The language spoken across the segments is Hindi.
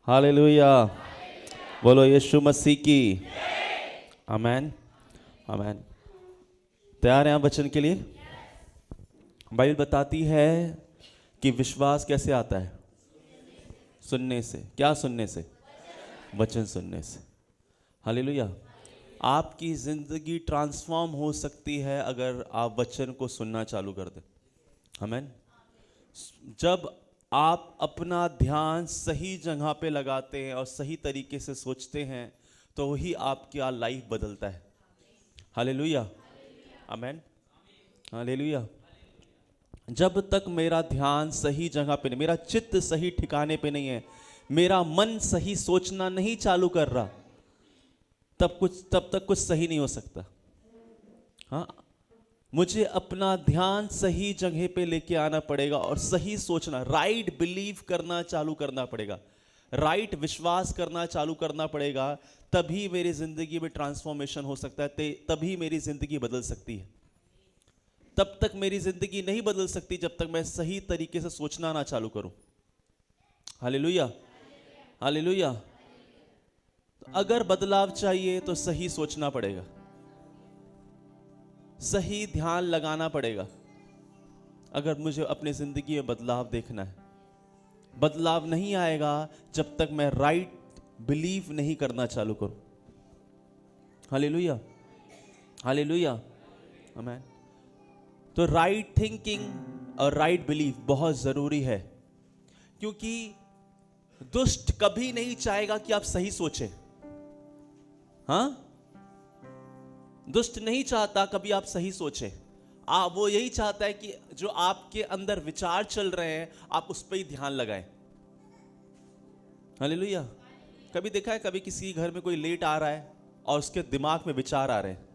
हालेलुया। बोलो यीशु मसीह की। आमेन आमेन। तैयार हैं आप वचन के लिए? बाइबल बताती है कि विश्वास कैसे आता है? सुनने से। क्या सुनने से? वचन सुनने से। हालेलुया। आपकी जिंदगी ट्रांसफॉर्म हो सकती है अगर आप वचन को सुनना चालू कर दें। आमेन। जब आप अपना ध्यान सही जगह पे लगाते हैं और सही तरीके से सोचते हैं तो वही आपकी लाइफ बदलता है। हालेलुया। आमेन। हालेलुया। जब तक मेरा ध्यान सही जगह पे नहीं, मेरा चित्त सही ठिकाने पे नहीं है, मेरा मन सही सोचना नहीं चालू कर रहा, तब तक कुछ सही नहीं हो सकता। हाँ, मुझे अपना ध्यान सही जगह पे लेके आना पड़ेगा और सही सोचना, राइट बिलीव करना चालू करना पड़ेगा, राइट विश्वास करना चालू करना पड़ेगा। तभी मेरी जिंदगी में ट्रांसफॉर्मेशन हो सकता है, तभी मेरी जिंदगी बदल सकती है। तब तक मेरी जिंदगी नहीं बदल सकती जब तक मैं सही तरीके से सोचना ना चालू करूं। Hallelujah hallelujah. अगर बदलाव चाहिए तो सही सोचना पड़ेगा, सही ध्यान लगाना पड़ेगा। अगर मुझे अपनी जिंदगी में बदलाव देखना है, बदलाव नहीं आएगा जब तक मैं राइट बिलीव नहीं करना चालू करूं। Hallelujah hallelujah. आमेन। तो राइट थिंकिंग और राइट बिलीव बहुत जरूरी है, क्योंकि दुष्ट कभी नहीं चाहेगा कि आप सही सोचें। हाँ, दुष्ट नहीं चाहता कभी आप सही सोचें। वो यही चाहता है कि जो आपके अंदर विचार चल रहे हैं आप उस पर ही ध्यान लगाएं। हालेलुया। कभी देखा है, कभी किसी घर में कोई लेट आ रहा है और उसके दिमाग में विचार आ रहे हैं?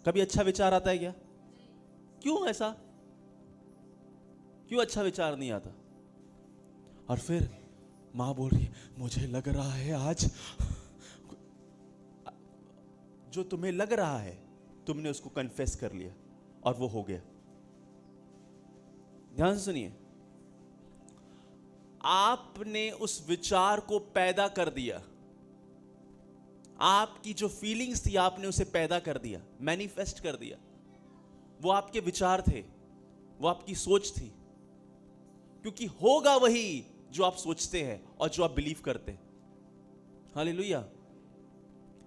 कभी अच्छा विचार आता है क्या? क्यों ऐसा? क्यों अच्छा विचार नहीं आता? और फिर मां बोल रही है, मुझे लग रहा है आज। जो तुम्हें लग रहा है तुमने उसको कन्फेस कर लिया और वो हो गया। ध्यान से सुनिए, आपने उस विचार को पैदा कर दिया। आपकी जो फीलिंग्स थी आपने उसे पैदा कर दिया, मैनिफेस्ट कर दिया। वो आपके विचार थे, वो आपकी सोच थी, क्योंकि होगा वही जो आप सोचते हैं और जो आप बिलीव करते हैं। हालेलुया।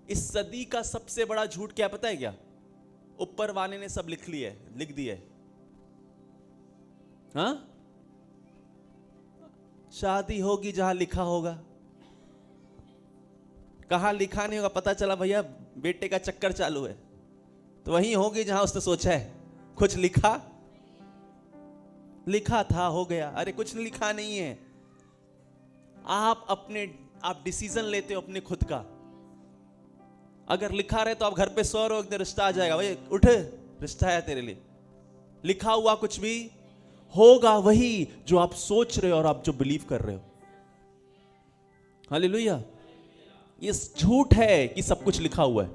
इस सदी का सबसे बड़ा झूठ क्या पता है क्या? ऊपर वाले ने सब लिख दिया है। हाँ, शादी होगी जहां लिखा होगा। कहां लिखा नहीं होगा पता चला भैया बेटे का चक्कर चालू है, तो वहीं होगी जहां उसने सोचा है। कुछ लिखा था हो गया। अरे कुछ लिखा नहीं है। आप डिसीजन लेते हो अपने खुद का। अगर लिखा रहे तो आप घर पे सो रहे हो, एक दिन रिश्ता आ जाएगा, भाई उठ रिश्ता है तेरे लिए। लिखा हुआ कुछ भी होगा वही जो आप सोच रहे हो और आप जो बिलीव कर रहे हो। हालेलुया। ये झूठ है कि सब कुछ लिखा हुआ है।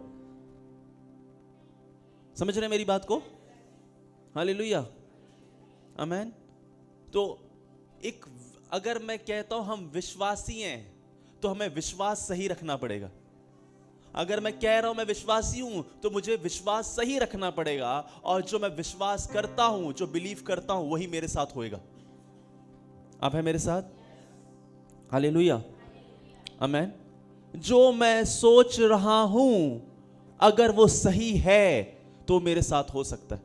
समझ रहे मेरी बात को? Hallelujah amen. तो अगर मैं कहता हूं हम विश्वासी हैं तो हमें विश्वास सही रखना पड़ेगा। अगर मैं कह रहा हूं मैं विश्वासी हूं तो मुझे विश्वास सही रखना पड़ेगा, और जो मैं विश्वास करता हूं, जो बिलीव करता हूं, वही मेरे साथ होएगा। आप है मेरे साथ? Hallelujah amen. जो मैं सोच रहा हूं अगर वो सही है तो मेरे साथ हो सकता है।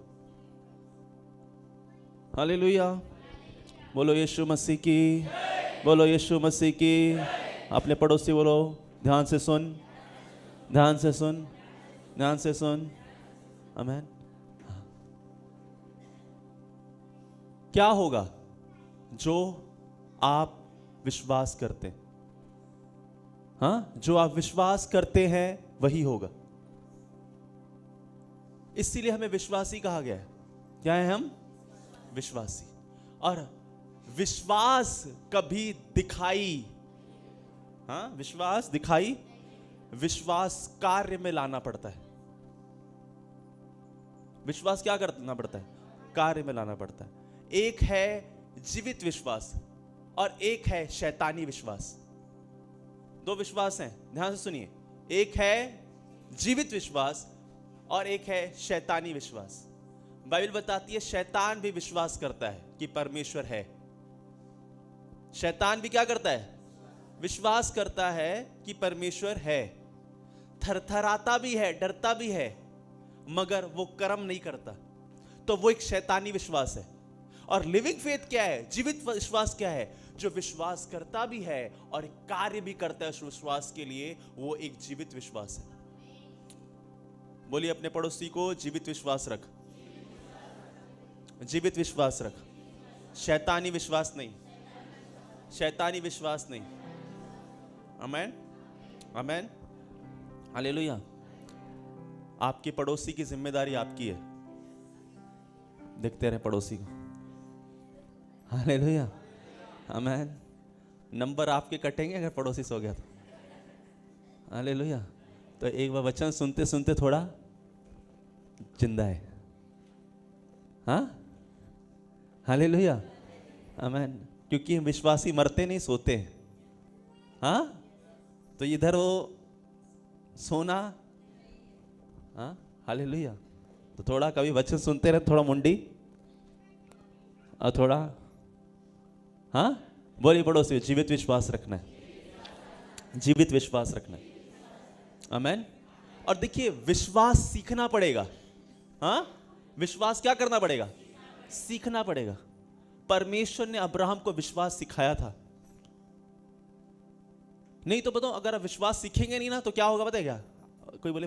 हालेलुया। बोलो यीशु मसीह की। बोलो यीशु मसीह की। अपने पड़ोसी बोलो, ध्यान से सुन, ध्यान से सुन, ध्यान से सुन। आमेन। क्या होगा जो आप विश्वास करते हैं? हाँ, जो आप विश्वास करते हैं वही होगा। इसीलिए हमें विश्वासी कहा गया है। क्या है हम? विश्वासी। और विश्वास कभी दिखाई, हाँ, विश्वास दिखाई, विश्वास कार्य में लाना पड़ता है। विश्वास क्या करना पड़ता है? कार्य में लाना पड़ता है। एक है जीवित विश्वास और एक है शैतानी विश्वास। दो विश्वास हैं, ध्यान से सुनिए। एक है जीवित विश्वास और एक है शैतानी विश्वास। बाइबल बताती है शैतान भी विश्वास करता है कि परमेश्वर है। शैतान भी क्या करता है? विश्वास करता है कि परमेश्वर है, थरथराता भी है, डरता भी है, मगर वो कर्म नहीं करता। तो वो एक शैतानी विश्वास है। और लिविंग फेथ क्या है? जीवित विश्वास क्या है? जो विश्वास करता भी है और कार्य भी करता है उस विश्वास के लिए, वो एक जीवित विश्वास है। बोलिए अपने पड़ोसी को, जीवित विश्वास रख, जीवित विश्वास रख, शैतानी विश्वास नहीं, शैतानी विश्वास नहीं। आमेन, आमेन, हालेलुया। आपके पड़ोसी की जिम्मेदारी आपकी है। देखते रहे पड़ोसी को, हालेलुया, आमेन। नंबर आपके कटेंगे अगर पड़ोसी सो गया तो, हालेलुया। तो एक बार वचन सुनते सुनते थोड़ा जिंदा है, हाँ, हालेलुया, आमेन। क्योंकि विश्वासी मरते नहीं, सोते हैं, हाँ। तो इधर वो सोना, हाँ, हालेलुया। तो थोड़ा कभी वचन सुनते रहे, थोड़ा मुंडी और थोड़ा, हाँ, बोलिए पड़ोसी, जीवित विश्वास रखना है, जीवित विश्वास रखना है, आमेन। और देखिए विश्वास सीखना पड़ेगा, हाँ, विश्वास क्या करना पड़ेगा? सीखना पड़ेगा। परमेश्वर ने अब्राहम को विश्वास सिखाया था। नहीं तो बताओ, अगर आप विश्वास सीखेंगे नहीं ना तो क्या होगा पता है क्या? कोई बोले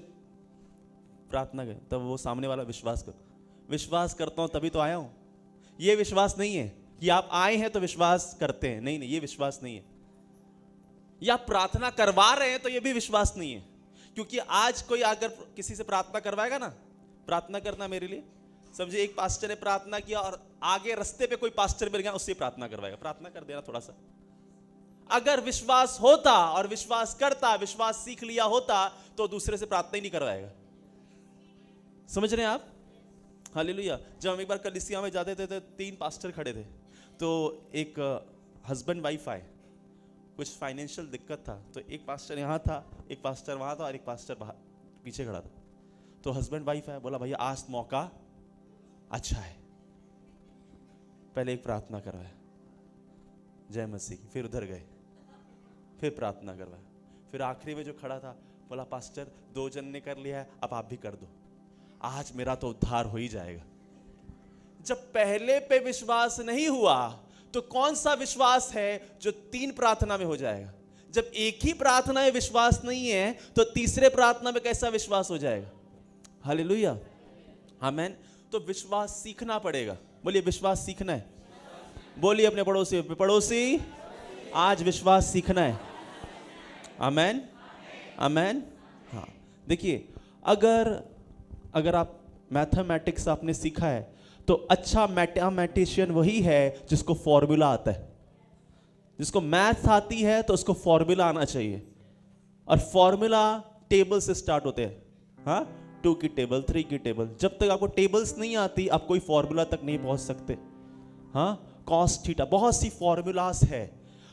प्रार्थना कर, तब वो सामने वाला विश्वास कर, विश्वास करता हूं तभी तो आया हूं। ये विश्वास नहीं है कि आप आए हैं तो विश्वास करते हैं, नहीं नहीं, ये विश्वास नहीं है। या प्रार्थना करवा रहे हैं तो ये भी विश्वास नहीं है। क्योंकि आज कोई अगर किसी से प्रार्थना करवाएगा ना, प्रार्थना करना मेरे लिए, समझिए एक पास्टर ने प्रार्थना किया और आगे रास्ते पे कोई पास्टर मिल गया, उससे प्रार्थना करवाएगा, प्रार्थना कर देना थोड़ा सा। अगर विश्वास होता और विश्वास करता, विश्वास सीख लिया होता, तो दूसरे से प्रार्थना ही नहीं करवाएगा। समझ रहे हैं आप? हालेलुया। जब हम एक बार कलीसिया में जाते थे तो 3 पास्टर खड़े थे। तो एक हस्बैंड वाइफ आए, कुछ फाइनेंशियल दिक्कत था, तो एक पास्टर यहाँ था, एक पास्टर वहाँ था और एक पास्टर बाहर पीछे खड़ा था। तो हस्बैंड वाइफ आया, बोला भैया आज मौका अच्छा है। पहले एक प्रार्थना करवाया, जय मसीह की, फिर उधर गए, फिर प्रार्थना करवाया, फिर आखिरी में जो खड़ा था बोला पास्टर 2 जन ने कर लिया है, अब आप भी कर दो, आज मेरा तो उद्धार हो ही जाएगा। जब पहले पे विश्वास नहीं हुआ तो कौन सा विश्वास है जो 3 प्रार्थना में हो जाएगा? जब एक ही प्रार्थना में विश्वास नहीं है तो तीसरे प्रार्थना में कैसा विश्वास हो जाएगा? Hallelujah, amen. तो विश्वास सीखना पड़ेगा। बोलिए विश्वास सीखना है। बोलिए अपने पड़ोसी, पड़ोसी आज विश्वास सीखना है, आमेन, आमेन। हाँ, देखिए अगर आप मैथमेटिक्स आपने सीखा है तो अच्छा मैथमेटिशियन वही है जिसको फॉर्मूला आता है। जिसको मैथ्स आती है तो उसको फॉर्मूला आना चाहिए, और फॉर्मूला टेबल से स्टार्ट होते हैं, हाँ, 2 की टेबल, 3 की टेबल। जब तक आपको टेबल्स नहीं आती आप कोई फॉर्मूला तक नहीं पहुंच सकते, हाँ। कॉस थीटा, बहुत सी फॉर्मूलास है।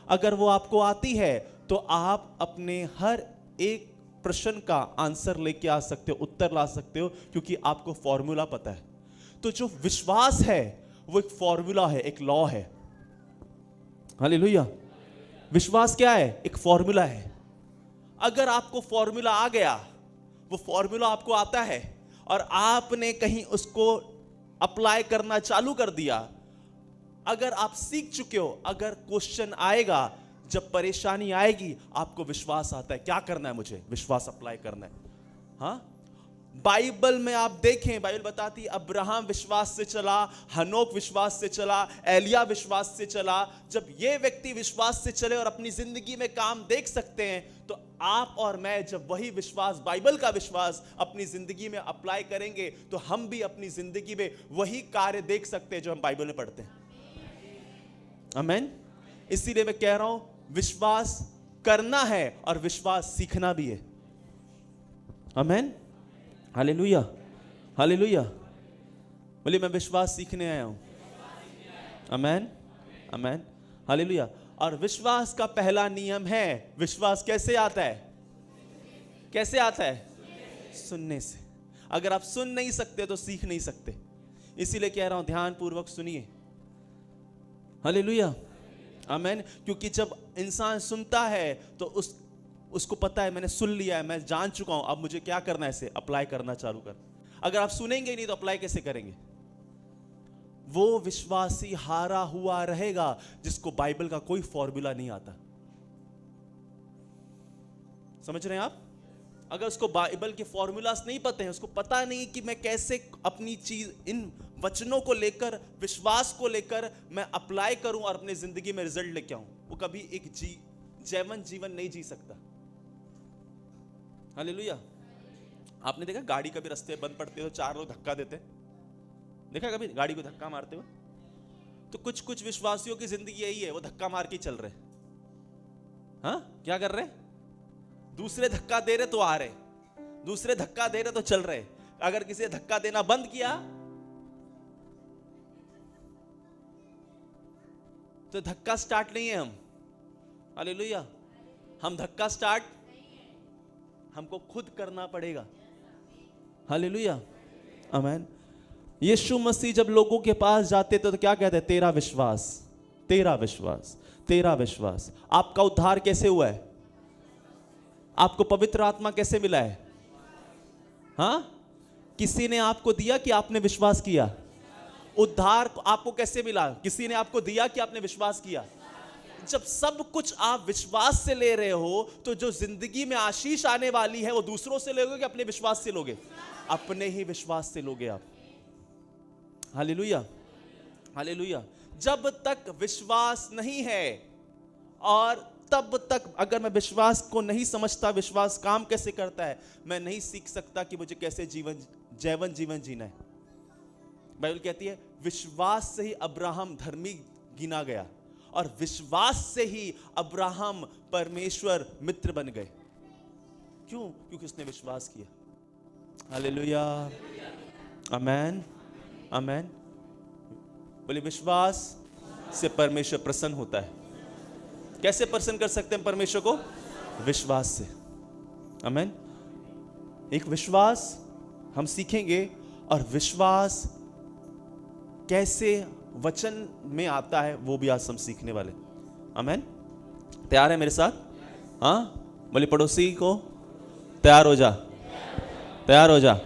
अगर वो आपको आती है तो आप अपने हर एक प्रश्न का आंसर लेके आ सकते हो, उत्तर ला सकते हो, क्योंकि आपको फॉर्मूला पता है। तो जो विश्वास है वो एक फॉर्मूला है, एक लॉ है। हालेलुया। विश्वास क्या है? एक फॉर्मूला है। अगर आपको फॉर्मूला आ गया, वो फॉर्मूला आपको आता है और आपने कहीं उसको अप्लाई करना चालू कर दिया, अगर आप सीख चुके हो, अगर क्वेश्चन आएगा, जब परेशानी आएगी, आपको विश्वास आता है क्या करना है, मुझे विश्वास अप्लाई करना है, हाँ। बाइबल में आप देखें, बाइबल बताती है अब्राहम विश्वास से चला, हनोक विश्वास से चला, एलिया विश्वास से चला। जब ये व्यक्ति विश्वास से चले और अपनी जिंदगी में काम देख सकते हैं, तो आप और मैं जब वही विश्वास, बाइबल का विश्वास अपनी जिंदगी में अप्लाई करेंगे, तो हम भी अपनी जिंदगी में वही कार्य देख सकते हैं जो हम बाइबल में पढ़ते हैं, आमीन। इसीलिए मैं कह रहा हूं विश्वास करना है और विश्वास सीखना भी है, आमीन, हालेलुया, हालेलुया। बोलिए मैं विश्वास सीखने आया हूं, आमीन, आमीन, हालेलुया। और विश्वास का पहला नियम है, विश्वास कैसे आता है? कैसे आता है? सुनने से। अगर आप सुन नहीं सकते तो सीख नहीं सकते। इसीलिए कह रहा हूं ध्यान पूर्वक सुनिए। हालेलुया, आमीन। क्योंकि जब इंसान सुनता है तो उसको पता है मैंने सुन लिया है, मैं जान चुका हूं, अब मुझे क्या करना है? इसे अप्लाई करना चालू कर। अगर आप सुनेंगे नहीं तो अप्लाई कैसे करेंगे? वो विश्वासी हारा हुआ रहेगा जिसको बाइबल का कोई फॉर्मूला नहीं आता। समझ रहे हैं आप? अगर उसको बाइबल के फॉर्मूलास नहीं पते हैं, उसको पता नहीं कि मैं कैसे अपनी चीज इन वचनों को लेकर, विश्वास को लेकर मैं अप्लाई करूं और अपनी जिंदगी में रिजल्ट लेके आऊं, वो कभी एक जैवन जीवन नहीं जी सकता। हालेलुया। आपने देखा गाड़ी कभी रास्ते बंद पड़ते हो, 4 लोग धक्का देते, देखा कभी गाड़ी को धक्का मारते हुए? तो कुछ कुछ विश्वासियों की जिंदगी यही है, वो धक्का मार के चल रहे। हाँ, क्या कर रहे? दूसरे धक्का दे रहे तो आ रहे, दूसरे धक्का दे रहे तो चल रहे। अगर किसी ने धक्का देना बंद किया तो धक्का स्टार्ट नहीं है हम। हालेलुया। हम धक्का स्टार्ट हमको खुद करना पड़ेगा। हालेलुया, आमीन। यीशु मसीह जब लोगों के पास जाते थे तो क्या कहते? तेरा विश्वास, तेरा विश्वास, तेरा विश्वास। आपका उद्धार कैसे हुआ है? आपको पवित्र आत्मा कैसे मिला है? हाँ, किसी ने आपको दिया कि आपने विश्वास किया? उद्धार आपको कैसे मिला? किसी ने आपको दिया कि आपने विश्वास किया? जब सब कुछ आप विश्वास से ले रहे हो तो जो जिंदगी में आशीष आने वाली है वो दूसरों से लोगे कि अपने विश्वास से लोगे? अपने ही विश्वास से लोगे आप। Hallelujah, hallelujah. जब तक विश्वास नहीं है और तब तक अगर मैं विश्वास को नहीं समझता, विश्वास काम कैसे करता है, मैं नहीं सीख सकता कि मुझे कैसे जैवन जीवन जीना है। बाइबल कहती है विश्वास से ही अब्राहम धर्मी गिना गया और विश्वास से ही अब्राहम परमेश्वर मित्र बन गए। क्यों? क्योंकि उसने विश्वास किया। हालेलुया, आमीन, आमीन। बोले विश्वास से परमेश्वर प्रसन्न होता है। कैसे प्रसन्न कर सकते हैं परमेश्वर को? विश्वास से। आमीन। एक विश्वास हम सीखेंगे और विश्वास कैसे वचन में आता है वो भी आज हम सीखने वाले। आमीन। तैयार है मेरे साथ? हाँ, बोले पड़ोसी को तैयार हो जा, तैयार हो जा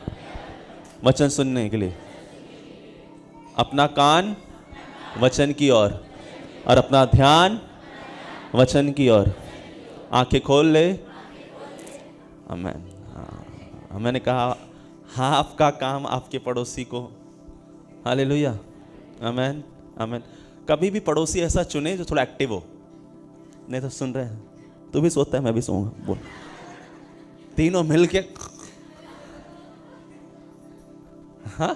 वचन सुनने के लिए। अपना कान वचन की ओर और अपना ध्यान वचन की ओर। आंखें खोल ले। आमीन। मैंने कहा हाँ, आपका काम आपके पड़ोसी को। हालेलुया, आमीन, आमीन। कभी भी पड़ोसी ऐसा चुने जो थोड़ा एक्टिव हो, नहीं तो सुन रहे हैं, तू भी सोता है मैं भी सोऊंगा, बोल, तीनों मिलके। हाँ,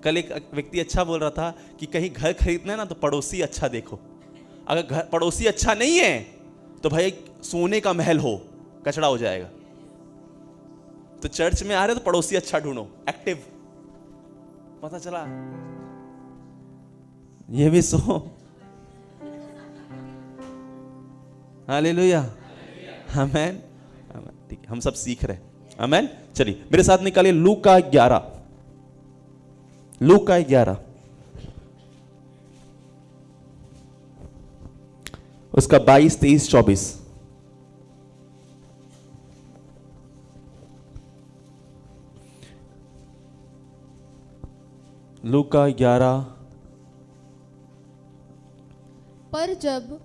कल एक व्यक्ति अच्छा बोल रहा था कि कहीं घर खरीदना है ना तो पड़ोसी अच्छा देखो। अगर घर पड़ोसी अच्छा नहीं है तो भाई सोने का महल हो, कचड़ा हो जाएगा। तो चर्च में आ रहे तो पड़ोसी अच्छा ढूंढो, एक्टिव। पता चला ये भी सो। हालेलुया, आमीन, ठीक है, हम सब सीख रहे हैं। आमीन। चलिए मेरे साथ निकालिए लूका 11, लूका 11 उसका 22, 23, 24। लूका 11। पर जब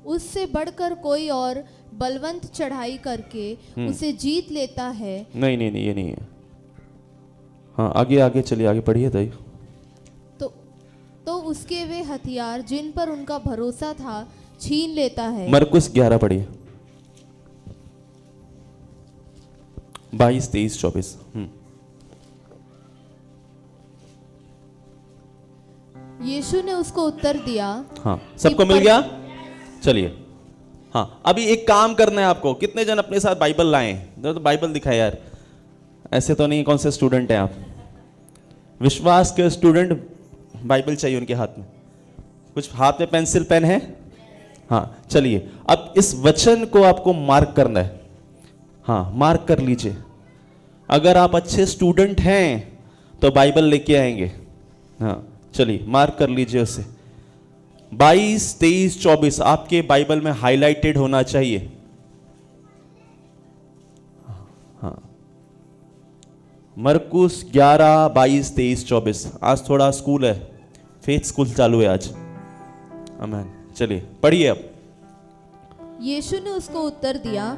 उससे बढ़कर कोई और बलवंत चढ़ाई करके उसे जीत लेता है। नहीं नहीं नहीं, ये नहीं है। हाँ, आगे आगे चलिए, आगे पढ़िए ताई। तो उसके वे हथियार जिन पर उनका भरोसा था छीन लेता है। मरकुस 11 पढ़िए, 22, 23, 24। यीशु ने उसको उत्तर दिया। हाँ, सबको मिल गया? चलिए, हाँ, अभी एक काम करना है आपको। कितने जन अपने साथ बाइबल लाए? तो बाइबल दिखाए यार, ऐसे तो नहीं। कौन से स्टूडेंट हैं आप? विश्वास के स्टूडेंट, बाइबल चाहिए उनके हाथ में। कुछ हाथ में पेंसिल पेन है? हाँ चलिए, अब इस वचन को आपको मार्क करना है। हाँ मार्क कर लीजिए। अगर आप अच्छे स्टूडेंट हैं तो बाइबल लेके आएंगे। हाँ चलिए मार्क कर लीजिए उसे। 22, 23, 24 आपके बाइबल में हाईलाइटेड होना चाहिए। हाँ मरकुस 11, 22, 23, 24। आज थोड़ा स्कूल है, फेथ स्कूल चालू है आज। आमीन। चलिए पढ़िए अब। यीशु ने उसको उत्तर दिया,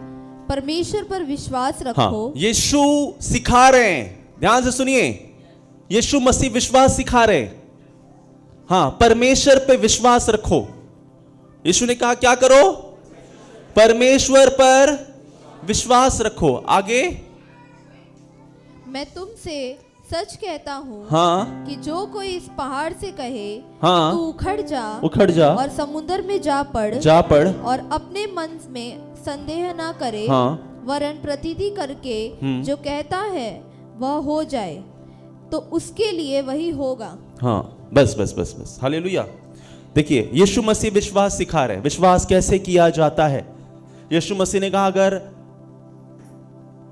परमेश्वर पर विश्वास रखो। हाँ यीशु सिखा रहे हैं, ध्यान से सुनिए। यीशु मसीह विश्वास सिखा रहे हैं। हाँ परमेश्वर पे विश्वास रखो। यीशु ने कहा क्या करो? परमेश्वर पर विश्वास रखो। आगे, मैं तुमसे सच कहता हूँ हाँ कि जो कोई इस पहाड़ से कहे हाँ तू उखड़ जा और समुद्र में जा पड़ और अपने मन में संदेह ना करे, हाँ वरन प्रतीति करके जो कहता है वह हो जाए, तो उसके लिए वही होगा। हाँ बस बस बस बस, हालेलुया। देखिए यीशु मसीह विश्वास सिखा रहे हैं। विश्वास कैसे किया जाता है? यीशु मसीह ने कहा अगर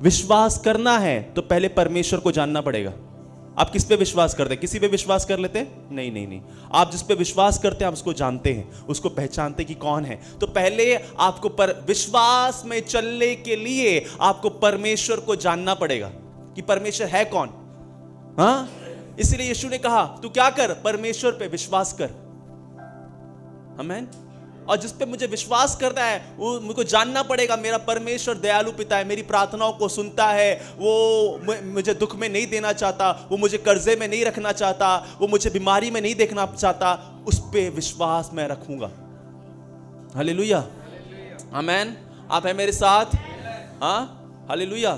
विश्वास करना है तो पहले परमेश्वर को जानना पड़ेगा। आप किस पे विश्वास करते हैं? किसी पे विश्वास कर लेते हैं? नहीं नहीं नहीं, आप जिस पे विश्वास करते हैं आप उसको जानते हैं, उसको पहचानते कि कौन है। तो पहले आपको विश्वास में चलने के लिए आपको परमेश्वर को जानना पड़ेगा कि परमेश्वर है कौन। हाँ इसलिए यीशु ने कहा तू क्या कर? परमेश्वर पे विश्वास कर। आमीन। और जिस पे मुझे विश्वास करना है वो मुझको जानना पड़ेगा मेरा परमेश्वर दयालु पिता है, मेरी प्रार्थनाओं को सुनता है, वो मुझे दुख में नहीं देना चाहता, वो मुझे कर्जे में नहीं रखना चाहता, वो मुझे बीमारी में नहीं देखना चाहता। उस पे विश्वास मैं रखूंगा। हालेलुया, आमीन। आप है मेरे साथ? हाँ हालेलुया।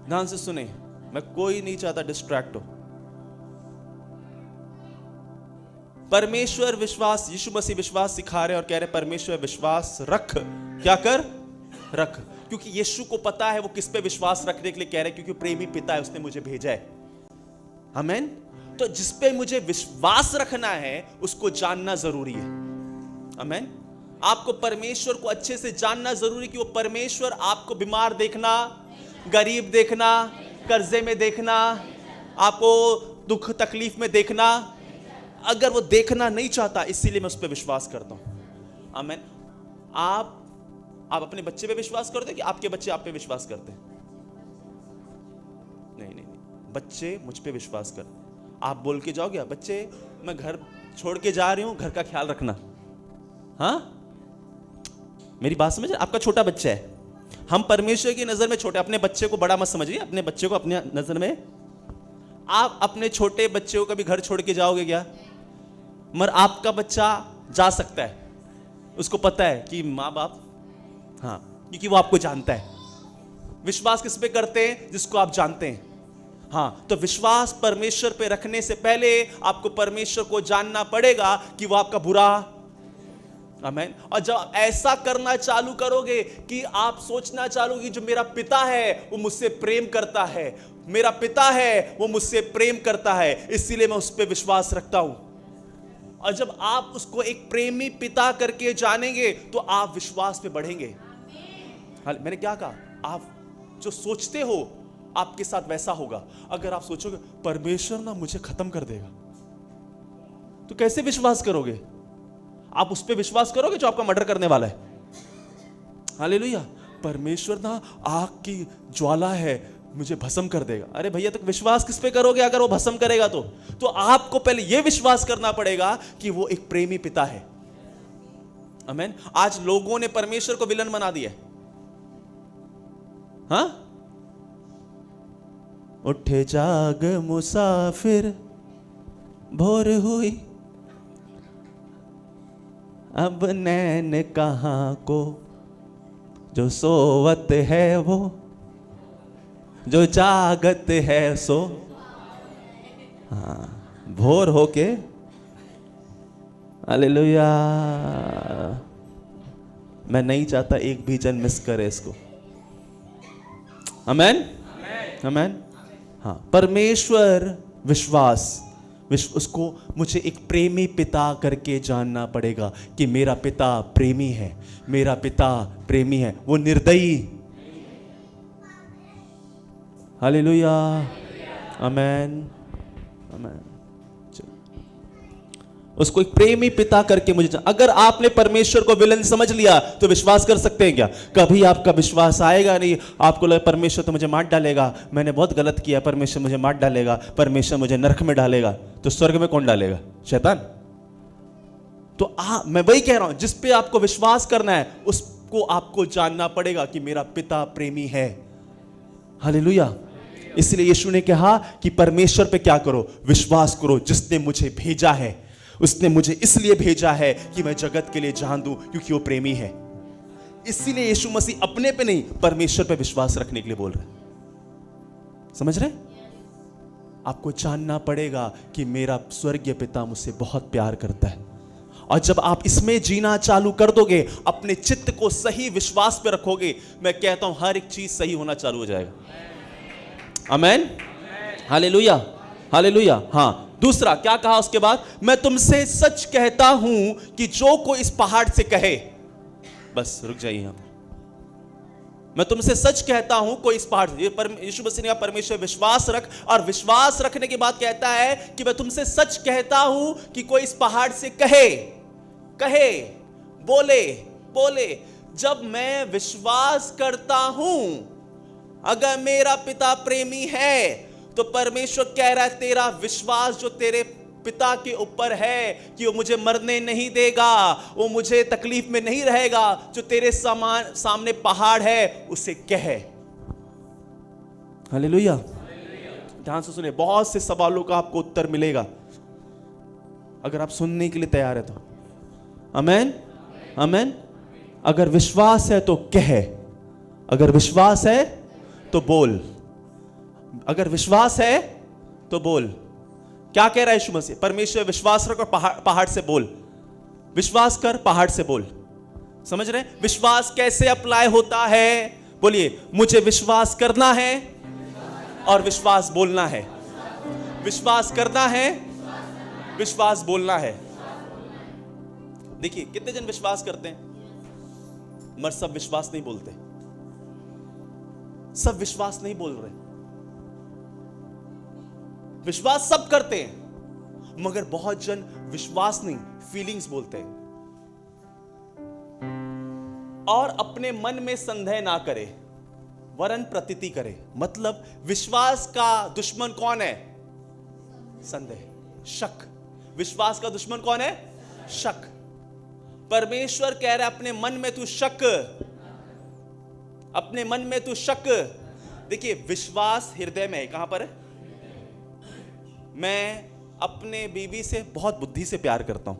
ध्यान से सुने, मैं कोई नहीं चाहता डिस्ट्रैक्ट हो। परमेश्वर विश्वास, यीशु मसीह विश्वास सिखा रहे और कह रहे परमेश्वर विश्वास रख। क्या कर? रख। क्योंकि यीशु को पता है वो किस पे विश्वास रखने के लिए कह रहे, क्योंकि प्रेमी पिता है, उसने मुझे भेजा है। आमीन। तो जिस पे मुझे विश्वास रखना है उसको जानना जरूरी है। आमीन। आपको परमेश्वर को अच्छे से जानना जरूरी कि वो परमेश्वर आपको बीमार देखना, गरीब देखना, कर्जे में देखना, आपको दुख तकलीफ में देखना, अगर वो देखना नहीं चाहता, इसीलिए मैं उस पर विश्वास करता हूं। आमीन। आप अपने बच्चे पे विश्वास करते हो कि आपके बच्चे आप पे विश्वास करते हैं? नहीं नहीं नहीं, बच्चे मुझ पे विश्वास करते। आप बोल के जाओगे बच्चे मैं घर छोड़ के जा रही हूं, घर का ख्याल रखना। हाँ मेरी बात समझ? आपका छोटा बच्चा है, हम परमेश्वर की नजर में छोटे। अपने बच्चे को बड़ा मत समझिए, अपने बच्चे को अपने नजर में। आप अपने छोटे बच्चे को कभी घर छोड़ के जाओगे क्या? मगर आपका बच्चा जा सकता है, उसको पता है कि माँ बाप, हाँ क्योंकि वो आपको जानता है। विश्वास किस पे करते हैं? जिसको आप जानते हैं। हाँ तो विश्वास परमेश्वर पे रखने से पहले आपको परमेश्वर को जानना पड़ेगा कि वो आपका बुरा। आमीन। और जब ऐसा करना चालू करोगे कि आप सोचना चालू कि जो मेरा पिता है वो मुझसे प्रेम करता है, मेरा पिता है वो मुझसे प्रेम करता है, इसीलिए मैं उस पर विश्वास रखता हूं। और जब आप उसको एक प्रेमी पिता करके जानेंगे तो आप विश्वास पे बढ़ेंगे। मैंने क्या कहा? आप जो सोचते हो आपके साथ वैसा होगा। अगर आप सोचोगे परमेश्वर ना मुझे खत्म कर देगा, तो कैसे विश्वास करोगे? आप उस पर विश्वास करोगे जो आपका मर्डर करने वाला है? हालेलुया। परमेश्वर ना आग की ज्वाला है, मुझे भस्म कर देगा। अरे भैया, तो विश्वास किस पे करोगे अगर वो भस्म करेगा? तो आपको पहले यह विश्वास करना पड़ेगा कि वो एक प्रेमी पिता है। आमीन। आज लोगों ने परमेश्वर को विलन बना दिया। हाँ, उठे जाग मुसाफिर, भोर हुई अब नैन कहां को, जो सोवत है वो, जो जागत है सो। हाँ, भोर होके। हालेलुया। मैं नहीं चाहता एक भी जन मिस करे इसको। आमीन, आमीन। हाँ, परमेश्वर विश्वास, उसको मुझे एक प्रेमी पिता करके जानना पड़ेगा कि मेरा पिता प्रेमी है, मेरा पिता प्रेमी है, वो निर्दयी। हालेलुया, आमेन, आमेन। उसको एक प्रेमी पिता करके मुझे अगर आपने परमेश्वर को विलन समझ लिया तो विश्वास कर सकते हैं क्या? कभी आपका विश्वास आएगा नहीं। आपको लगे परमेश्वर तो मुझे मार डालेगा, मैंने बहुत गलत किया, परमेश्वर मुझे मार डालेगा, परमेश्वर मुझे नरक में डालेगा, तो स्वर्ग में कौन डालेगा? शैतान। तो मैं वही कह रहा हूं, जिस पे आपको विश्वास करना है उसको आपको जानना पड़ेगा कि मेरा पिता प्रेमी है। हालेलुया। इसलिए यीशु ने कहा कि परमेश्वर पे क्या करो? विश्वास करो, जिसने मुझे भेजा है। उसने मुझे इसलिए भेजा है कि मैं जगत के लिए जान दूं, क्योंकि वो प्रेमी है। इसीलिए यीशु मसीह अपने पे नहीं, परमेश्वर पे विश्वास रखने के लिए बोल रहे। समझ रहे? आपको जानना पड़ेगा कि मेरा स्वर्गीय पिता मुझसे बहुत प्यार करता है। और जब आप इसमें जीना चालू कर दोगे, अपने चित्त को सही विश्वास पे रखोगे, मैं कहता हूं हर एक चीज सही होना चालू हो जाएगा। आमेन, हालेलुया, हालेलुया। हाँ, दूसरा क्या कहा उसके बाद? मैं तुमसे सच कहता हूं कि जो कोई इस पहाड़ से कहे, बस रुक जाइए यहां पर। मैं तुमसे सच कहता हूं, कोई इस पहाड़ से, यीशु मसीह ने कहा परमेश्वर विश्वास रख, और विश्वास रखने के बाद कहता है कि मैं तुमसे सच कहता हूं कि कोई इस पहाड़ से कहे, कहे, बोले, बोले। जब मैं विश्वास करता हूं, अगर मेरा पिता प्रेमी है, तो परमेश्वर कह रहा है तेरा विश्वास जो तेरे पिता के ऊपर है कि वो मुझे मरने नहीं देगा, वो मुझे तकलीफ में नहीं रहेगा, जो तेरे सामने पहाड़ है उसे कहे। हालेलुया। ध्यान से सुनिए, बहुत से सवालों का आपको उत्तर मिलेगा अगर आप सुनने के लिए तैयार है तो। आमेन, आमेन। अगर विश्वास है तो कहे, अगर विश्वास है तो बोल, अगर विश्वास है तो बोल। क्या कह रहा है यीशु मसीह? परमेश्वर विश्वास रख और पहाड़ से बोल, विश्वास कर, पहाड़ से बोल। समझ रहे हैं? विश्वास कैसे अप्लाई होता है? बोलिए, मुझे विश्वास करना है और विश्वास बोलना है। विश्वास करना है, विश्वास बोलना है। देखिए, कितने जन विश्वास करते हैं मगर सब विश्वास नहीं बोलते। सब विश्वास नहीं बोल रहे। विश्वास सब करते हैं मगर बहुत जन विश्वास नहीं, फीलिंग्स बोलते हैं। और अपने मन में संदेह ना करे वरन प्रतीति करे। मतलब विश्वास का दुश्मन कौन है? संदेह, शक। विश्वास का दुश्मन कौन है? शक। परमेश्वर कह रहा है अपने मन में तू शक, अपने मन में तू शक। देखिए, विश्वास हृदय में है। कहां पर है? मैं अपने बीवी से बहुत बुद्धि से प्यार करता हूं,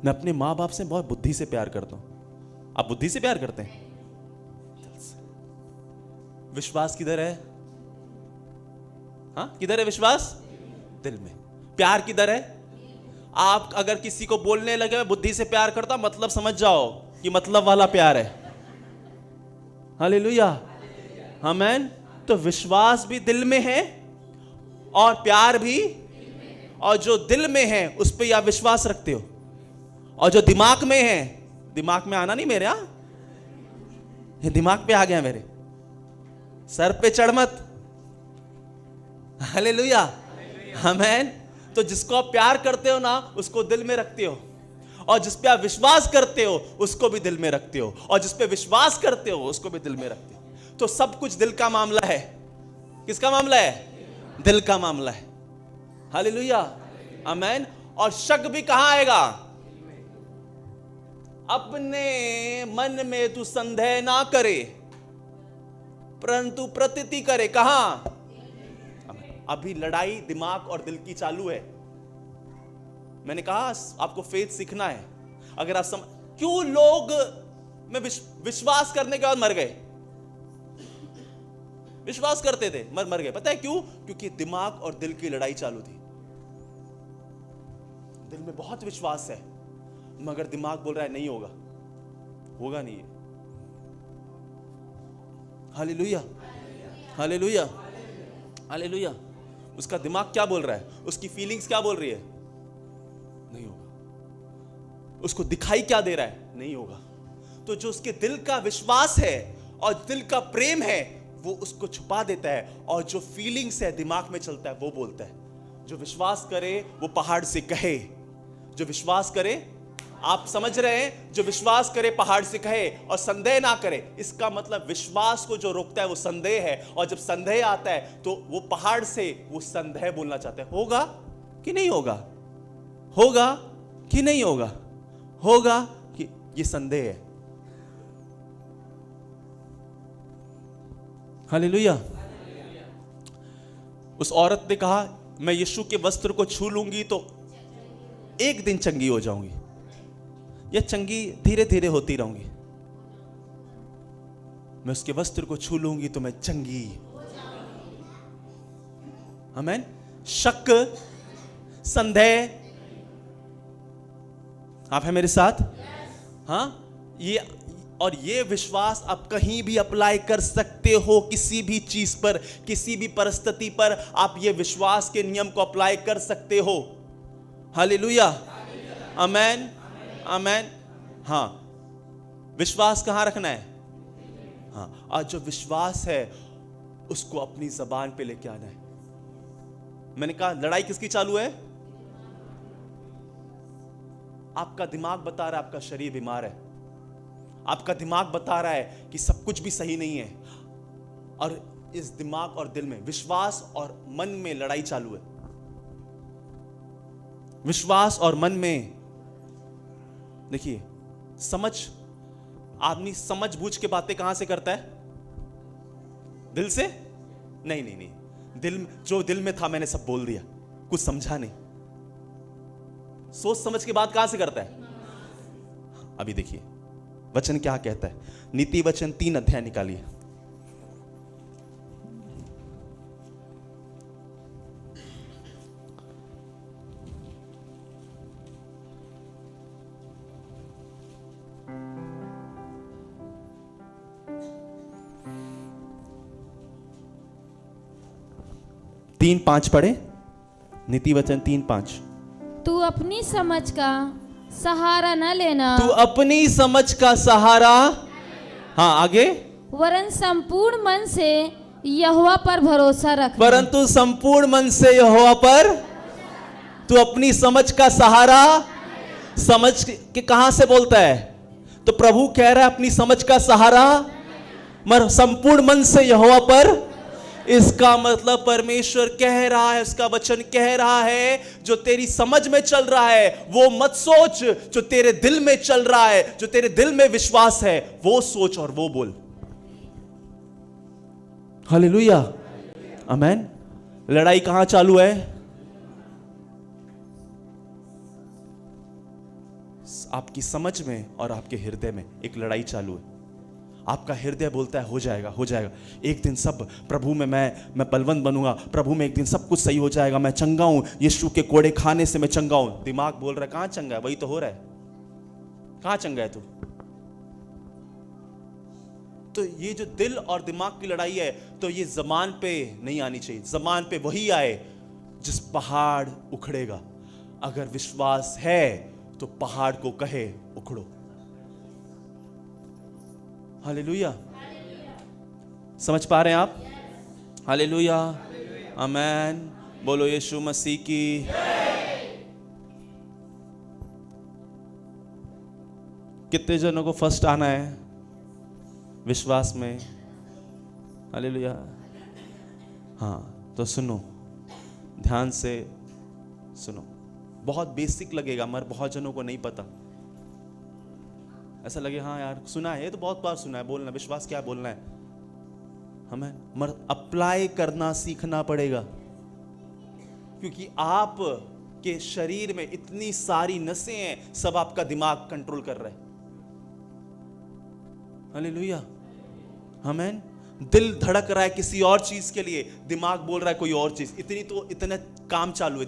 मैं अपने मां बाप से बहुत बुद्धि से प्यार करता हूं। आप बुद्धि से प्यार करते हैं? विश्वास किधर है? हाँ, किधर है विश्वास? दिल में। प्यार किधर है? आप अगर किसी को बोलने लगे मैं बुद्धि से प्यार करता, मतलब समझ जाओ कि मतलब वाला प्यार है। Hallelujah, amen. तो विश्वास भी दिल में है और प्यार भी, और जो दिल में है उस पे आप विश्वास रखते हो, और जो दिमाग में है, दिमाग में आना नहीं मेरे, ये दिमाग पे आ गया मेरे, सर पे चढ़ मत। Hallelujah, amen. तो जिसको आप प्यार करते हो ना उसको दिल में रखते हो, और जिस पे आप विश्वास करते हो उसको भी दिल में रखते हो, और जिस पे विश्वास करते हो उसको भी दिल में रखते हो। तो सब कुछ दिल का मामला है। किसका मामला है? दिल का मामला है। हालेलुया, आमेन। और शक भी कहां आएगा? अपने मन में तू संदेह ना करे परंतु प्रतीति करे। कहां? अभी लड़ाई दिमाग और दिल की चालू है। मैंने कहा आपको फेथ सीखना है। अगर आप क्यों लोग में विश्वास करने के बाद मर गए? विश्वास करते थे मर गए। पता है क्यों? क्योंकि दिमाग और दिल की लड़ाई चालू थी। दिल में बहुत विश्वास है मगर दिमाग बोल रहा है नहीं होगा, होगा नहीं। Hallelujah, hallelujah, hallelujah. उसका दिमाग क्या बोल रहा है, उसकी फीलिंग्स क्या बोल रही है, नहीं होगा। उसको दिखाई क्या दे रहा है, नहीं होगा। तो जो उसके दिल का विश्वास है और दिल का प्रेम है वो उसको छुपा देता है, और जो फीलिंग्स है दिमाग में चलता है वो बोलता है। जो विश्वास करे वो पहाड़ से कहे, जो विश्वास करे, आप समझ रहे हैं, जो विश्वास करे पहाड़ से कहे और संदेह ना करे। इसका मतलब विश्वास को जो रोकता है वो संदेह है, और जब संदेह आता है तो वो पहाड़ से वो संदेह बोलना चाहता है, होगा कि नहीं होगा, होगा कि नहीं होगा, होगा कि, ये संदेह है। हालेलुया। उस औरत ने कहा मैं यीशु के वस्त्र को छू लूंगी तो एक दिन चंगी हो जाऊंगी, या चंगी धीरे धीरे होती रहूंगी। मैं उसके वस्त्र को छू लूंगी तो मैं चंगी। आमीन। शक, संदेह, आप हैं मेरे साथ? हाँ, ये विश्वास आप कहीं भी अप्लाई कर सकते हो, किसी भी चीज पर, किसी भी परिस्थिति पर आप ये विश्वास के नियम को अप्लाई कर सकते हो। हालेलुया, आमेन, आमेन। हाँ, विश्वास कहां रखना है? हाँ, और जो विश्वास है उसको अपनी जबान पे लेके आना है। मैंने कहा लड़ाई किसकी चालू है? आपका दिमाग बता रहा है आपका शरीर बीमार है, आपका दिमाग बता रहा है कि सब कुछ भी सही नहीं है, और इस दिमाग और दिल में, विश्वास और मन में लड़ाई चालू है। विश्वास और मन में, देखिए, समझ, आदमी समझ बूझ के बातें कहां से करता है? दिल से? नहीं नहीं नहीं, दिल, जो दिल में था मैंने सब बोल दिया, कुछ समझा नहीं। सोच समझ के बाद कहां से करता है? अभी देखिए वचन क्या कहता है। नीति वचन 3 अध्याय निकालिए। तीन 5 पढ़े। नीति वचन 3:5। तू अपनी समझ का सहारा न लेना, तू अपनी समझ का सहारा, हाँ आगे, वरन संपूर्ण मन से यहोवा पर भरोसा रख। परंतु संपूर्ण मन से यहोवा पर, तू अपनी समझ का सहारा, समझ के कहां से बोलता है? तो प्रभु कह रहा है अपनी समझ का सहारा, मगर संपूर्ण मन से यहोवा पर। इसका मतलब परमेश्वर कह रहा है, उसका वचन कह रहा है, जो तेरी समझ में चल रहा है वो मत सोच, जो तेरे दिल में चल रहा है, जो तेरे दिल में विश्वास है वो सोच और वो बोल। हालेलुया, आमेन। लड़ाई कहां चालू है? आपकी समझ में और आपके हृदय में एक लड़ाई चालू है। आपका हृदय बोलता है हो जाएगा, हो जाएगा, एक दिन सब, प्रभु में मैं बलवंत बनूंगा, प्रभु में एक दिन सब कुछ सही हो जाएगा, मैं चंगा हूं, यीशु के कोड़े खाने से मैं चंगा हूं। दिमाग बोल रहा है कहां चंगा है? वही तो हो रहा है, कहां चंगा है तू? तो ये जो दिल और दिमाग की लड़ाई है, तो ये जबान पे नहीं आनी चाहिए। जबान पे वही आए जिस पहाड़ उखड़ेगा। अगर विश्वास है तो पहाड़ को कहे उखड़ो। हालेलुया, समझ पा रहे हैं आप? हालेलुया, आमेन। बोलो यीशु मसीह की। कितने जनों को फर्स्ट आना है विश्वास में? हालेलुया। हाँ, तो सुनो, ध्यान से सुनो। बहुत बेसिक लगेगा मगर बहुत जनों को नहीं पता। ऐसा लगे हाँ यार सुना है, ये तो बहुत बार सुना है, बोलना विश्वास क्या बोलना है हमें, मगर अप्लाई करना सीखना पड़ेगा। क्योंकि आप के शरीर में इतनी सारी नसें हैं, सब आपका दिमाग कंट्रोल कर रहा है। हालेलुया, आमीन। दिल धड़क रहा है किसी और चीज के लिए, दिमाग बोल रहा है कोई और चीज। इतने काम चालू है।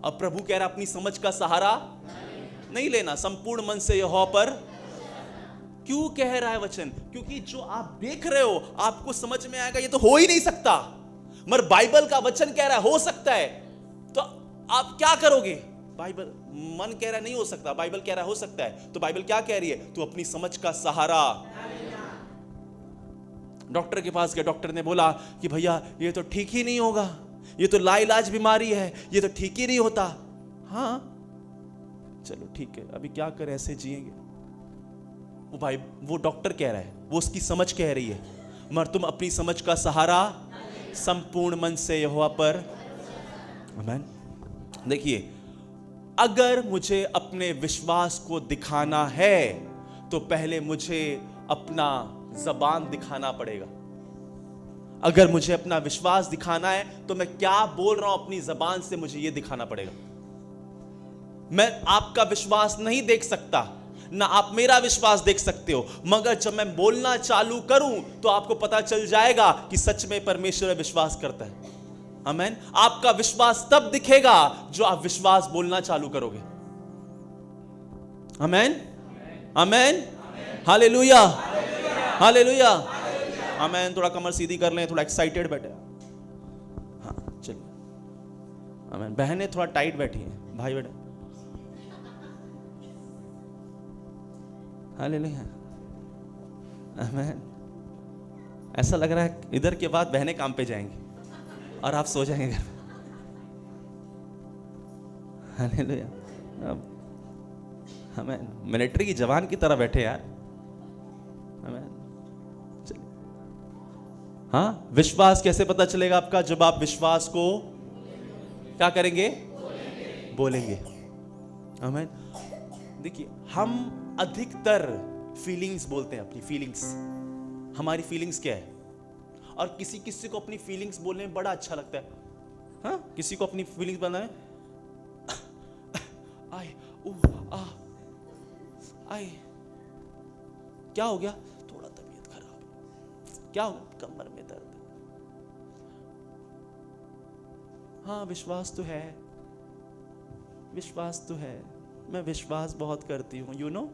अब प्रभु कह रहा है अपनी समझ का सहारा नहीं लेना, संपूर्ण मन से यहोवा पर। क्यों कह रहा है वचन? क्योंकि जो आप देख रहे हो आपको समझ में आएगा ये तो हो ही नहीं सकता। मगर बाइबल का वचन कह रहा है हो सकता है, तो आप क्या करोगे? बाइबल मन कह रहा है नहीं हो सकता, बाइबल कह रहा है हो सकता है, तो बाइबल क्या कह रही है? तू अपनी समझ का सहारा। डॉक्टर के पास गया, डॉक्टर ने बोला कि भैया ये तो ठीक ही नहीं होगा, ये तो लाइलाज बीमारी है, ये तो ठीक ही नहीं होता। हाँ चलो ठीक है, अभी क्या करें, ऐसे जिएंगे। वो भाई वो डॉक्टर कह रहा है, वो उसकी समझ कह रही है, मगर तुम अपनी समझ का सहारा संपूर्ण मन से यहोवा पर। आमीन। देखिए, अगर मुझे अपने विश्वास को दिखाना है तो पहले मुझे अपना जबान दिखाना पड़ेगा। अगर मुझे अपना विश्वास दिखाना है तो मैं क्या बोल रहा हूं अपनी जबान से, मुझे यह दिखाना पड़ेगा। मैं आपका विश्वास नहीं देख सकता, ना आप मेरा विश्वास देख सकते हो, मगर जब मैं बोलना चालू करूं तो आपको पता चल जाएगा कि सच में परमेश्वर विश्वास करता है। आमीन। आपका विश्वास तब दिखेगा जो आप विश्वास बोलना चालू करोगे। आमीन, आमीन, हालेलुया, हालेलुया, आमीन। थोड़ा कमर सीधी कर लें, थोड़ा एक्साइटेड बैठे। हाँ चलिए, आमीन। बहनें थोड़ा टाइट बैठी हैं, भाई बैठे। हालेलुया, आमीन। ऐसा लग रहा है इधर के बाद बहनें काम पे जाएंगी और आप सो जाएंगे घर। हालेलुया, आमीन। मिलिट्री की जवान की तरह बैठे यार। आमीन। चलिए, हाँ, विश्वास कैसे पता चलेगा आपका? जब आप विश्वास को क्या करेंगे? बोलेंगे। आमीन। देखिए, हम अधिकतर फीलिंग्स बोलते हैं, अपनी फीलिंग्स। हमारी फीलिंग्स क्या है? और किसी को अपनी फीलिंग्स बोलने में बड़ा अच्छा लगता है। हाँ, किसी को अपनी फीलिंग्स बनाए, आए आ आए, क्या हो गया? थोड़ा तबीयत खराब है। क्या हो गया? कमर में दर्द। हाँ, विश्वास तो है, विश्वास तो है, मैं विश्वास बहुत करती हूं, यू नो।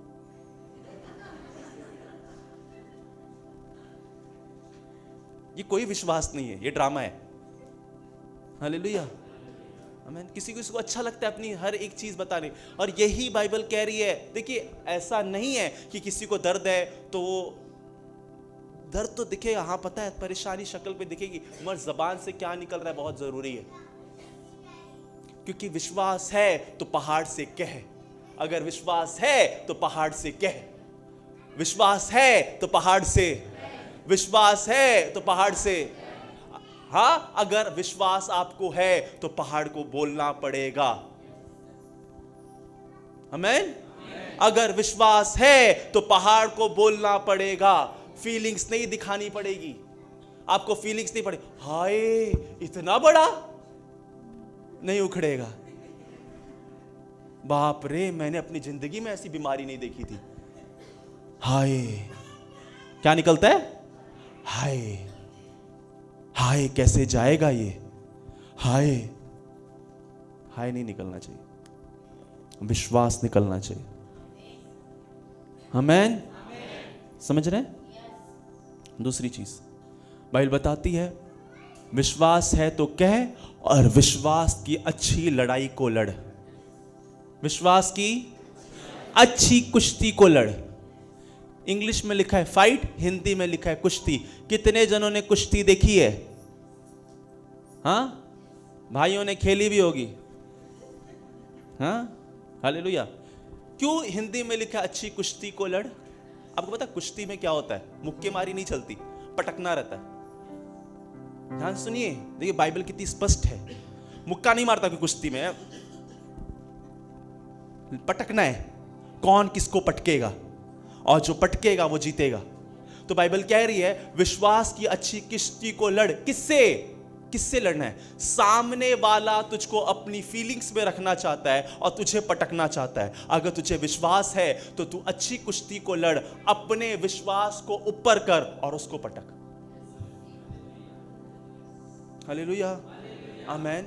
ये कोई विश्वास नहीं है, ये ड्रामा है। हालेलुया, आमीन। किसी को अच्छा लगता है अपनी हर एक चीज बताने, और यही बाइबल कह रही है। देखिए, ऐसा नहीं है कि किसी को दर्द है तो वो दर्द तो दिखेगा, हाँ पता है, परेशानी शक्ल पे दिखेगी, मगर जबान से क्या निकल रहा है बहुत जरूरी है। क्योंकि विश्वास है तो पहाड़ से कह। अगर विश्वास है तो पहाड़ से कह। विश्वास है तो पहाड़ से, विश्वास है तो पहाड़ से। हाँ, अगर विश्वास आपको है तो पहाड़ को बोलना पड़ेगा। आमीन। अगर विश्वास है तो पहाड़ को बोलना पड़ेगा। फीलिंग्स नहीं दिखानी पड़ेगी आपको, फीलिंग्स नहीं पड़े, हाय इतना बड़ा नहीं उखड़ेगा। बाप रे, मैंने अपनी जिंदगी में ऐसी बीमारी नहीं देखी थी। हाय, क्या निकलता है? हाय, हाय कैसे जाएगा ये? हाय, हाय नहीं निकलना चाहिए, विश्वास निकलना चाहिए। आमीन। समझ रहे हैं? दूसरी चीज बाइबल बताती है, विश्वास है तो कह और विश्वास की अच्छी लड़ाई को लड़। विश्वास की अच्छी कुश्ती को लड़। इंग्लिश में लिखा है फाइट, हिंदी में लिखा है कुश्ती। कितने जनों ने कुश्ती देखी है? हाँ, भाइयों ने खेली भी होगी। हाँ, हालेलुया। क्यों हिंदी में लिखा अच्छी कुश्ती को लड़? आपको पता कुश्ती में क्या होता है? मुक्के मारी नहीं चलती, पटकना रहता है। ध्यान सुनिए, देखिए बाइबल कितनी स्पष्ट है। मुक्का नहीं मारता कोई कुश्ती में, पटकना है। कौन किसको पटकेगा, और जो पटकेगा वो जीतेगा। तो बाइबल कह रही है विश्वास की अच्छी कुश्ती को लड़। किससे? किससे लड़ना है? सामने वाला तुझको अपनी फीलिंग्स में रखना चाहता है और तुझे पटकना चाहता है। अगर तुझे विश्वास है तो तू अच्छी कुश्ती को लड़, अपने विश्वास को ऊपर कर और उसको पटक। हालेलुया, आमीन।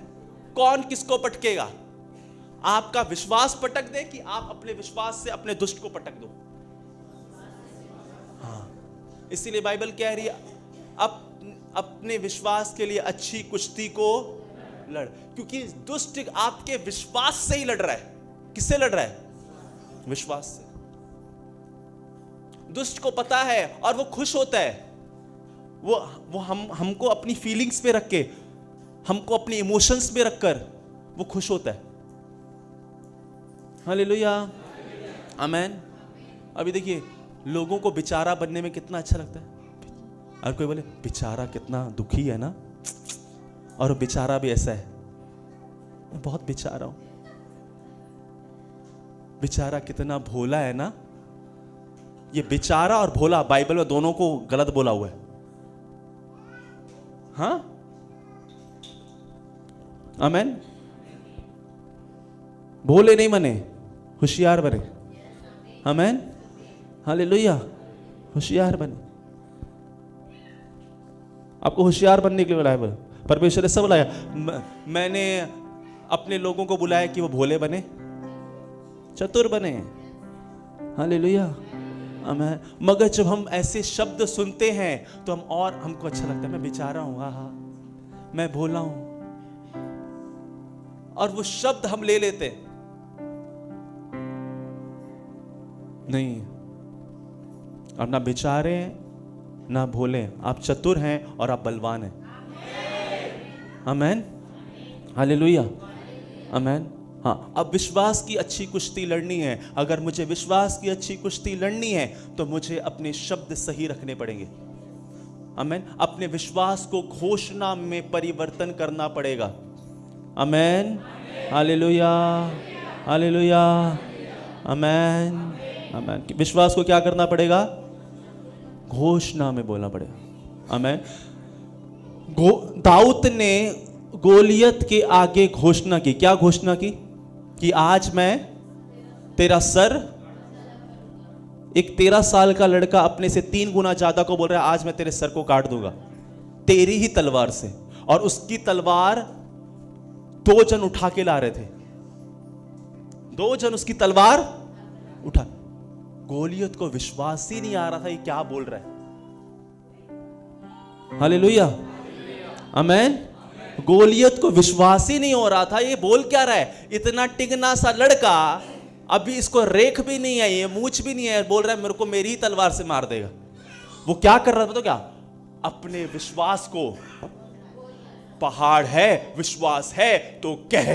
कौन किसको पटकेगा? आपका विश्वास पटक दे कि आप अपने विश्वास से अपने दुष्ट को पटक दो? हाँ, इसीलिए बाइबल कह रही है अब अपने विश्वास के लिए अच्छी कुश्ती को लड़, क्योंकि दुष्ट आपके विश्वास से ही लड़ रहा है। किससे लड़ रहा है? विश्वास से। दुष्ट को पता है और वो खुश होता है, वो हमको अपनी फीलिंग्स पे रख के, हमको अपने इमोशंस पे रखकर वो खुश होता है। हालेलुया, आमेन। अभी देखिए, लोगों को बेचारा बनने में कितना अच्छा लगता है। और कोई बोले बेचारा कितना दुखी है ना, और बेचारा भी ऐसा है, मैं बहुत बेचारा हूं। बेचारा कितना भोला है ना। ये बेचारा और भोला बाइबल में दोनों को गलत बोला हुआ है। हाँ, आमेन। भोले नहीं बने, होशियार बने। आमेन, हालेलुया, होशियार बने। आपको होशियार बनने के लिए बुलाया, परमेश्वर ने सब बुलाया। मैंने अपने लोगों को बुलाया कि वो भोले बने, चतुर बने। हालेलुया, आमेन। मगर जब हम ऐसे शब्द सुनते हैं तो हमको अच्छा लगता है। मैं बेचारा हूं, हाँ, मैं भोला हूं, और वो शब्द हम ले लेते नहीं। आप ना बेचारे हैं ना भोले हैं, आप चतुर हैं और आप बलवान हैं। आमेन, हालेलुया, आमेन। हाँ, अब विश्वास की अच्छी कुश्ती लड़नी है। अगर मुझे विश्वास की अच्छी कुश्ती लड़नी है तो मुझे अपने शब्द सही रखने पड़ेंगे। आमेन। अपने विश्वास को घोषणा में परिवर्तन करना पड़ेगा। आमेन, हालेलुया, हालेलुया, आमेन, आमेन। विश्वास को क्या करना पड़ेगा? घोषणा में बोलना पड़ेगा। आमेन। दाऊद ने गोलियत के आगे घोषणा की। क्या घोषणा की? कि आज मैं तेरा सर, एक 13 साल का लड़का अपने से 3 गुना ज्यादा को बोल रहा है, आज मैं तेरे सर को काट दूंगा तेरी ही तलवार से। और उसकी तलवार 2 जन उठा के ला रहे थे, 2 जन उसकी तलवार उठा। गोलियत को विश्वास ही नहीं आ रहा था ये क्या बोल रहा है। हालेलुया, आमेन। गोलियत को विश्वास ही नहीं हो रहा था, ये बोल क्या रहा है। इतना टिकना सा लड़का, अभी इसको रेख भी नहीं है, ये मूछ भी नहीं है, बोल रहा है मेरे को मेरी ही तलवार से मार देगा। वो क्या कर रहा था तो क्या? अपने विश्वास को, पहाड़ है, विश्वास है तो कह,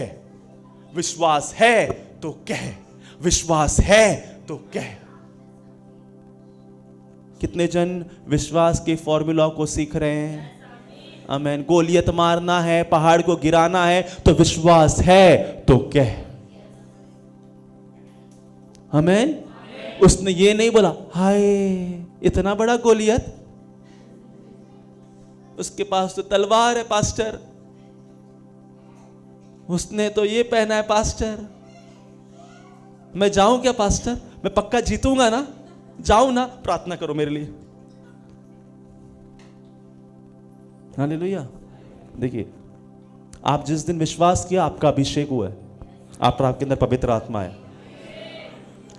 विश्वास है तो कह, विश्वास है तो कह। कितने जन विश्वास के फॉर्मूला को सीख रहे हैं? आमेन। गोलियत मारना है, पहाड़ को गिराना है तो विश्वास है तो कह। आमेन। उसने ये नहीं बोला हाय इतना बड़ा गोलियत, उसके पास तो तलवार है पास्टर, उसने तो ये पहना है पास्टर, मैं जाऊं क्या पास्टर? मैं पक्का जीतूंगा ना, जाऊं ना, प्रार्थना करो मेरे लिए। हालेलुया। देखिए, आप जिस दिन विश्वास किया आपका अभिषेक हुआ है, आपके अंदर पवित्र आत्मा है।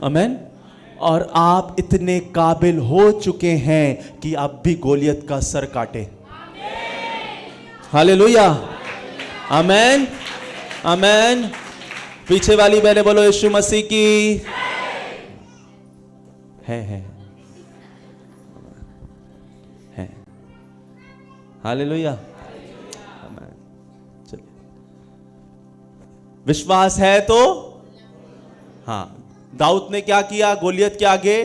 आमेन। और आप इतने काबिल हो चुके हैं कि आप भी गोलियत का सर काटे। हालेलुया, आमेन, आमेन। पीछे वाली बहने बोलो यीशु मसीह की है। हालेलुया, आमेन। चलिए, विश्वास है तो हाँ। दाऊद ने क्या किया? गोलियत के आगे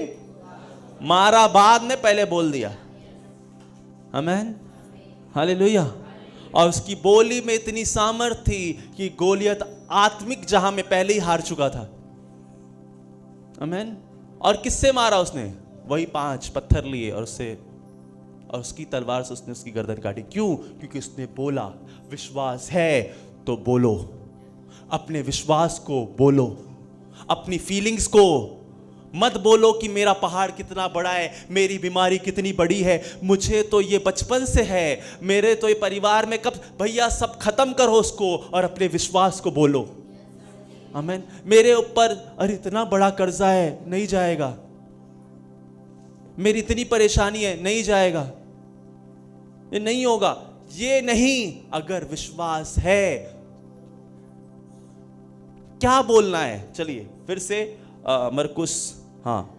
मारा, बाद में पहले बोल दिया। आमेन, हालेलुया। और उसकी बोली में इतनी सामर्थ थी कि गोलियत आत्मिक जहां में पहले ही हार चुका था। आमेन। और किससे मारा उसने? वही 5 पत्थर लिए और उसकी तलवार से उसने उसकी गर्दन काटी। क्यों? क्योंकि उसने बोला विश्वास है तो बोलो, अपने विश्वास को बोलो, अपनी फीलिंग्स को मत बोलो कि मेरा पहाड़ कितना बड़ा है, मेरी बीमारी कितनी बड़ी है, मुझे तो ये बचपन से है, मेरे तो ये परिवार में कब, भैया सब खत्म करो उसको और अपने विश्वास को बोलो। आमेन। मेरे ऊपर अरे इतना बड़ा कर्जा है, नहीं जाएगा, मेरी इतनी परेशानी है, नहीं जाएगा। ये नहीं होगा, ये नहीं। अगर विश्वास है, क्या बोलना है? चलिए फिर से मरकुस, हाँ,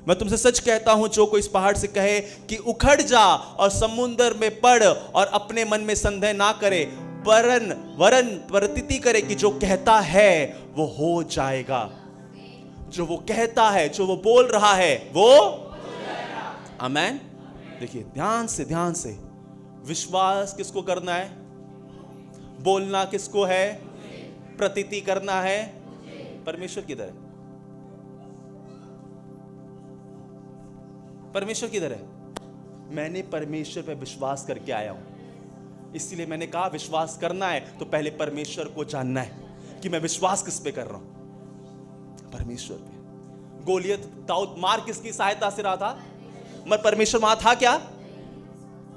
मैं तुमसे सच कहता हूं, जो कोई इस पहाड़ से कहे कि उखड़ जा और समुद्र में पड़, और अपने मन में संदेह ना करे, वरन प्रतीति करे कि जो कहता है वो हो जाएगा। जो वो कहता है, जो वो बोल रहा है, वो आमेन। देखिए ध्यान से, विश्वास किसको करना है? बोलना किसको है? प्रतीति करना है परमेश्वर किधर है? परमेश्वर किधर है? मैंने परमेश्वर पे विश्वास करके आया हूं, इसलिए मैंने कहा विश्वास करना है तो पहले परमेश्वर को जानना है कि मैं विश्वास किस पे कर रहा हूं, परमेश्वर पे। गोलियत दाऊद मार किसकी सहायता से रहा था? मगर परमेश्वर वहां था क्या?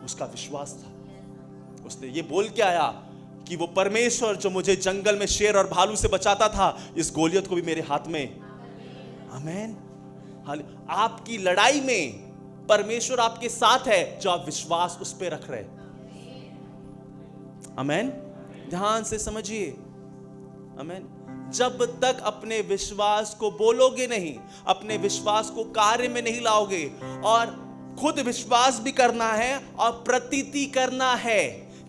उसका विश्वास था। उसने ये बोल के आया कि वो परमेश्वर जो मुझे जंगल में शेर और भालू से बचाता था, इस गोलियत को भी मेरे हाथ में। आमेन। आपकी लड़ाई में परमेश्वर आपके साथ है, जो आप विश्वास उस पे रख रहे। आमेन। ध्यान से समझिए। आमेन। जब तक अपने विश्वास को बोलोगे नहीं, अपने विश्वास को कार्य में नहीं लाओगे, और खुद विश्वास भी करना है और प्रतीति करना है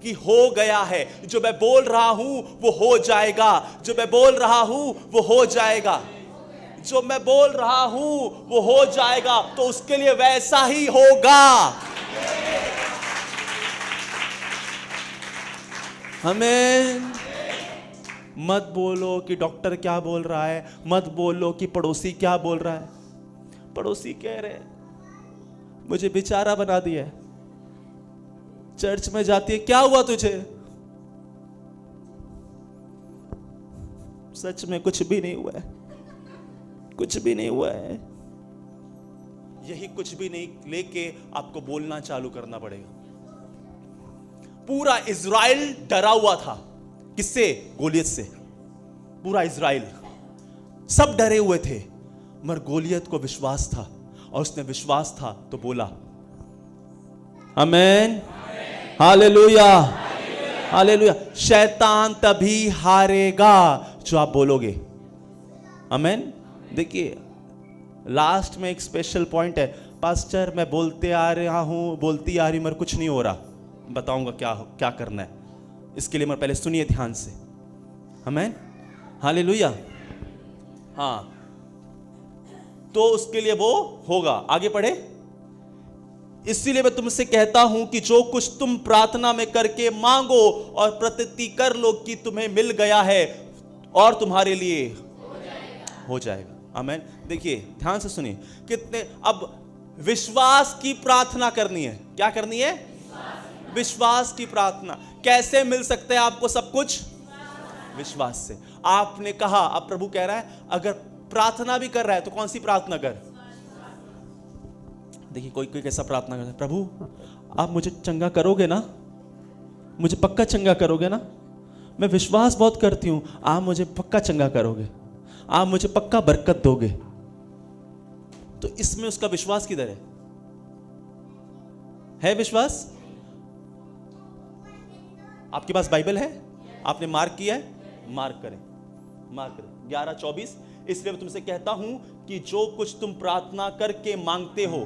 कि हो गया है, जो मैं बोल रहा हूं वो हो जाएगा, जो मैं बोल रहा हूं वो हो जाएगा, जो मैं बोल रहा हूं वो हो जाएगा, तो उसके लिए वैसा ही होगा। आमीन। मत बोलो कि डॉक्टर क्या बोल रहा है, मत बोलो कि पड़ोसी क्या बोल रहा है। पड़ोसी कह रहे मुझे बेचारा बना दिया, चर्च में जाती है, क्या हुआ तुझे? सच में कुछ भी नहीं हुआ है, कुछ भी नहीं हुआ है। यही कुछ भी नहीं लेके आपको बोलना चालू करना पड़ेगा। पूरा इज़राइल डरा हुआ था, किससे? गोलियत से। पूरा इज़राइल सब डरे हुए थे, मगर गोलियत को विश्वास था, और उसने विश्वास था तो बोला। आमीन, हालेलुया, हालेलुया। शैतान तभी हारेगा जो आप बोलोगे। आमीन। देखिए लास्ट में एक स्पेशल पॉइंट है। पास्टर मैं बोलते आ रहा हूं, बोलती आ रही, मगर कुछ नहीं हो रहा। बताऊंगा क्या करना है। इसके लिए मैं पहले सुनिए ध्यान से। आमीन, हालेलुया। हाँ, तो उसके लिए वो होगा। आगे पढ़े। इसीलिए मैं तुमसे कहता हूं कि जो कुछ तुम प्रार्थना में करके मांगो और प्रतीति कर लो कि तुम्हें मिल गया है और तुम्हारे लिए हो जाएगा। आमीन। देखिए ध्यान से सुनिए। कितने अब विश्वास की प्रार्थना करनी है। क्या करनी है? विश्वास की प्रार्थना। कैसे मिल सकते हैं आपको सब कुछ? विश्वास से। आपने कहा, अब प्रभु कह रहा है अगर प्रार्थना भी कर रहा है तो कौन सी प्रार्थना कर? देखिए कोई कैसा प्रार्थना करता है, प्रभु आप मुझे चंगा करोगे ना, मुझे पक्का चंगा करोगे ना, मैं विश्वास बहुत करती हूं, आप मुझे पक्का चंगा करोगे, आप मुझे पक्का बरकत दोगे। तो इसमें उसका विश्वास किधर है? है विश्वास? आपके पास बाइबल है? आपने मार्क किया है? मार्क करें, मार्क करें 11:24। इसलिए मैं तुमसे कहता हूं कि जो कुछ तुम प्रार्थना करके मांगते हो,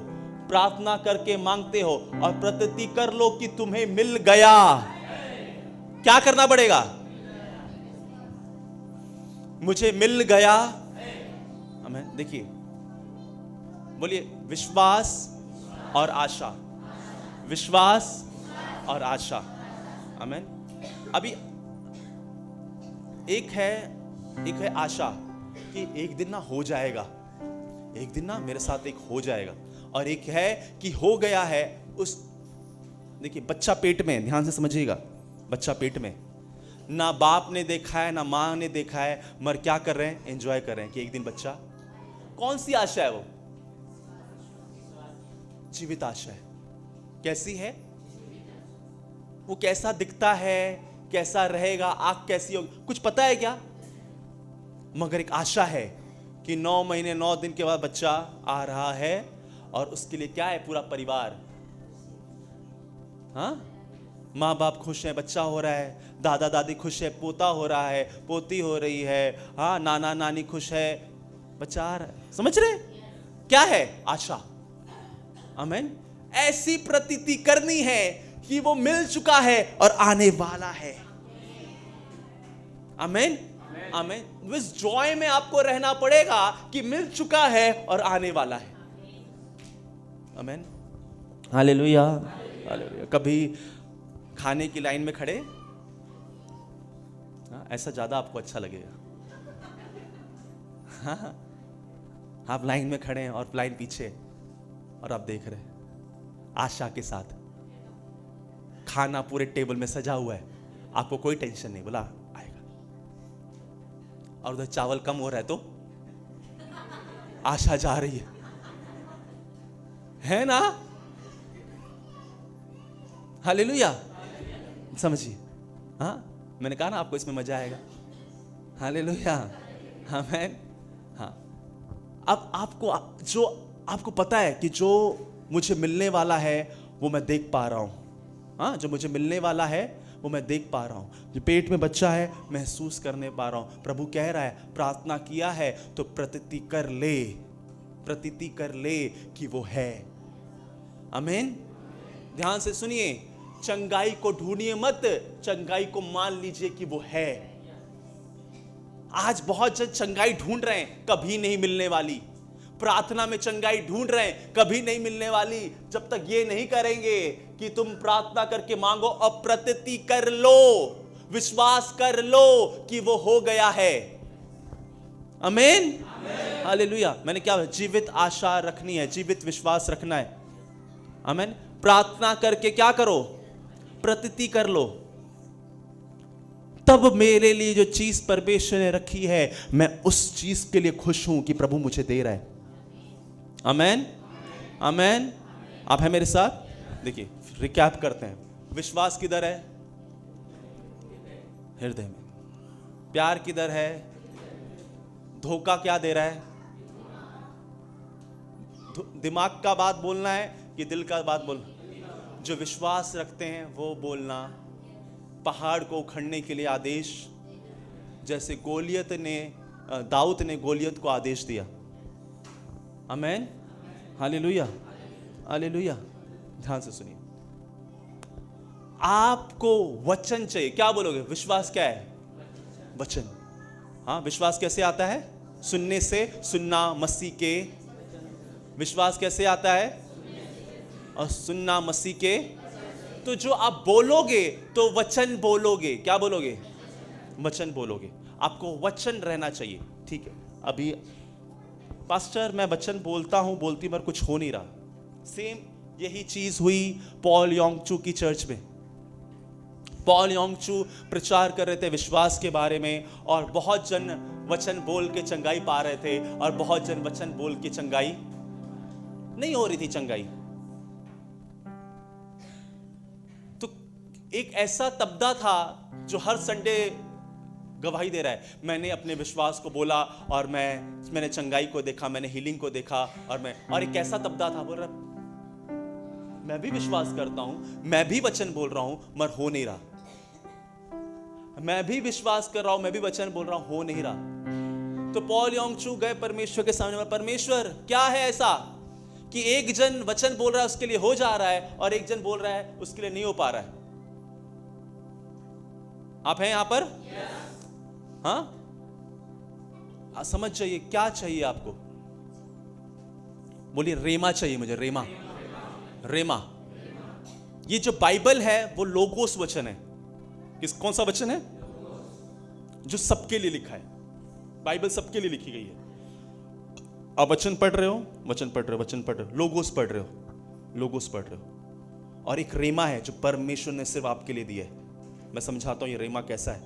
प्रार्थना करके मांगते हो और प्रतीति कर लो कि तुम्हें मिल गया। क्या करना पड़ेगा? मुझे मिल गया। आमीन। देखिए बोलिए विश्वास और आशा, विश्वास और आशा। आमीन। अभी एक है आशा कि एक दिन ना हो जाएगा, एक दिन ना मेरे साथ एक हो जाएगा, और एक है कि हो गया है। उस देखिए बच्चा पेट में, ध्यान से समझिएगा, बच्चा पेट में, ना बाप ने देखा है ना मां ने देखा है, मगर क्या कर रहे हैं? एंजॉय कर रहे हैं कि एक दिन बच्चा। कौन सी आशा है वो? जीवित आशा है। कैसी है वो? कैसा दिखता है, कैसा रहेगा, आंख कैसी होगी, कुछ पता है क्या? मगर एक आशा है कि 9 महीने 9 दिन के बाद बच्चा आ रहा है, और उसके लिए क्या है? पूरा परिवार। हाँ, माँ बाप खुश हैं, बच्चा हो रहा है, दादा दादी खुश है, पोता हो रहा है, पोती हो रही है, हाँ नाना नानी खुश है, बच्चा आ रहा है। समझ रहे क्या है? आशा। आमीन। ऐसी प्रतीति करनी है कि वो मिल चुका है और आने वाला है। आमीन आमीन। इस जॉय में आपको रहना पड़ेगा कि मिल चुका है और आने वाला है। आमीन हालेलुया हालेलुया। कभी खाने की लाइन में खड़े, ऐसा ज्यादा आपको अच्छा लगेगा। हाँ, आप लाइन में खड़े हैं और लाइन पीछे, और आप देख रहे हैं आशा के साथ खाना पूरे टेबल में सजा हुआ है, आपको कोई टेंशन नहीं, बोला आएगा। और उधर चावल कम हो रहा है तो आशा जा रही है ना? हालेलुया। समझिए, हाँ मैंने कहा ना आपको इसमें मजा आएगा। हालेलुया आमीन। हाँ, अब आपको पता है कि जो मुझे मिलने वाला है वो मैं देख पा रहा हूं। हाँ, जो मुझे मिलने वाला है वो मैं देख पा रहा हूं। जो पेट में बच्चा है महसूस करने पा रहा हूं। प्रभु कह रहा है प्रार्थना किया है तो प्रतीति कर ले कि वो है। आमीन। ध्यान से सुनिए, चंगाई को ढूंढिए मत, चंगाई को मान लीजिए कि वो है। आज बहुत जन चंगाई ढूंढ रहे हैं, कभी नहीं मिलने वाली। प्रार्थना में चंगाई ढूंढ रहे हैं, कभी नहीं मिलने वाली। जब तक ये नहीं करेंगे कि तुम प्रार्थना करके मांगो और प्रतीति कर लो, विश्वास कर लो कि वो हो गया है। आमीन हालेलुया। मैंने क्या, जीवित आशा रखनी है, जीवित विश्वास रखना है। आमीन। प्रार्थना करके क्या करो? प्रतीति कर लो। तब मेरे लिए जो चीज परमेश्वर ने रखी है, मैं उस चीज के लिए खुश हूं कि प्रभु मुझे दे रहा है। आमीन आमीन। आप हैं मेरे साथ? देखिए, रिकैप करते हैं। विश्वास किधर है? हृदय में। प्यार किधर है? धोखा क्या दे रहा है? दिमाग का बात बोलना है कि दिल का बात बोलना? जो विश्वास रखते हैं वो बोलना। पहाड़ को उखड़ने के लिए आदेश, जैसे दाऊद ने गोलियत को आदेश दिया। आमीन हालेलुया हालेलुया। ध्यान से सुनिए, आपको वचन चाहिए। क्या बोलोगे? विश्वास क्या है? वचन। हाँ, विश्वास कैसे आता है? सुनने से, सुनना मसीह के। विश्वास कैसे आता है? और सुनना मसीह के। तो जो आप बोलोगे तो वचन बोलोगे। क्या बोलोगे? वचन बोलोगे। आपको वचन रहना चाहिए। ठीक है, अभी पास्टर मैं वचन बोलता हूं, बोलती पर कुछ हो नहीं रहा। सेम यही चीज हुई पॉल योंगचू की चर्च में। पॉल योंगचू प्रचार कर रहे थे विश्वास के बारे में, और बहुत जन वचन बोल के चंगाई पा रहे थे, और बहुत जन वचन बोल के चंगाई नहीं हो रही थी। चंगाई तो एक ऐसा तबदा था जो हर संडे गवाही दे रहा है, मैंने अपने विश्वास को बोला और मैंने चंगाई को देखा, मैंने हीलिंग को देखा, और एक ऐसा तबदा था, बोल रहा मैं भी विश्वास करता हूं, मैं भी वचन बोल रहा हूं, मगर हो नहीं रहा। मैं भी विश्वास कर रहा हूं, मैं भी वचन बोल रहा हूं, हो नहीं रहा। तो पॉल योंगचू गए परमेश्वर के सामने, परमेश्वर क्या है ऐसा कि एक जन वचन बोल रहा है उसके लिए हो जा रहा है, और एक जन बोल रहा है उसके लिए नहीं हो पा रहा है। आप हैं यहां पर? हाँ, समझ जाइए क्या चाहिए आपको। बोलिए रेमा चाहिए मुझे। रेमा रेमा। ये जो बाइबल है वो लोगोस वचन है। कौन सा वचन है? जो सबके लिए लिखा है। बाइबल सबके लिए लिखी गई है। आप वचन पढ़ रहे हो, वचन पढ़ रहे हो, लोगोस पढ़ रहे हो, और एक रेमा है जो परमेश्वर ने सिर्फ आपके लिए दिया है। मैं समझाता हूं ये रेमा कैसा है।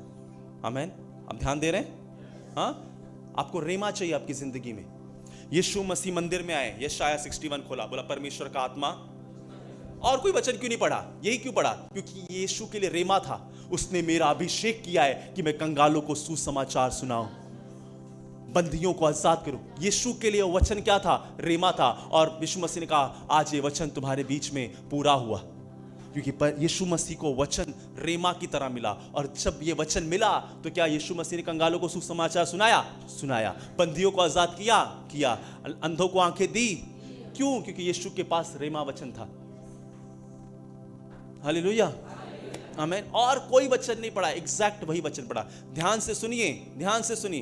आमीन। आप ध्यान दे रहे हैं? हाँ, आपको रेमा चाहिए आपकी जिंदगी में। यीशु मसीह मंदिर में आए, यशाया 61 खोला, बोला परमेश्वर का आत्मा, और कोई वचन क्यों नहीं पढ़ा? यही क्यों पढ़ा? क्योंकि यीशु के लिए रेमा था। उसने मेरा अभिषेक किया है कि मैं कंगालों को सुसमाचार सुनाऊं, बंदियों को आजाद करूं। यीशु के लिए वचन क्या था? रेमा था। और यीशु मसीह ने कहा आज ये वचन तुम्हारे बीच में पूरा हुआ। क्योंकि यीशु मसीह को वचन रेमा की तरह मिला, और जब ये वचन मिला तो क्या यीशु मसीह ने कंगालों को सुसमाचार सुनाया, बंदियों को आजाद किया, अंधों को आंखें दी। क्यों? क्योंकि यीशु के पास रेमा वचन था। हालेलुया, आमीन। और कोई वचन नहीं पढ़ा, एग्जैक्ट वही वचन पढ़ा। ध्यान से सुनिए।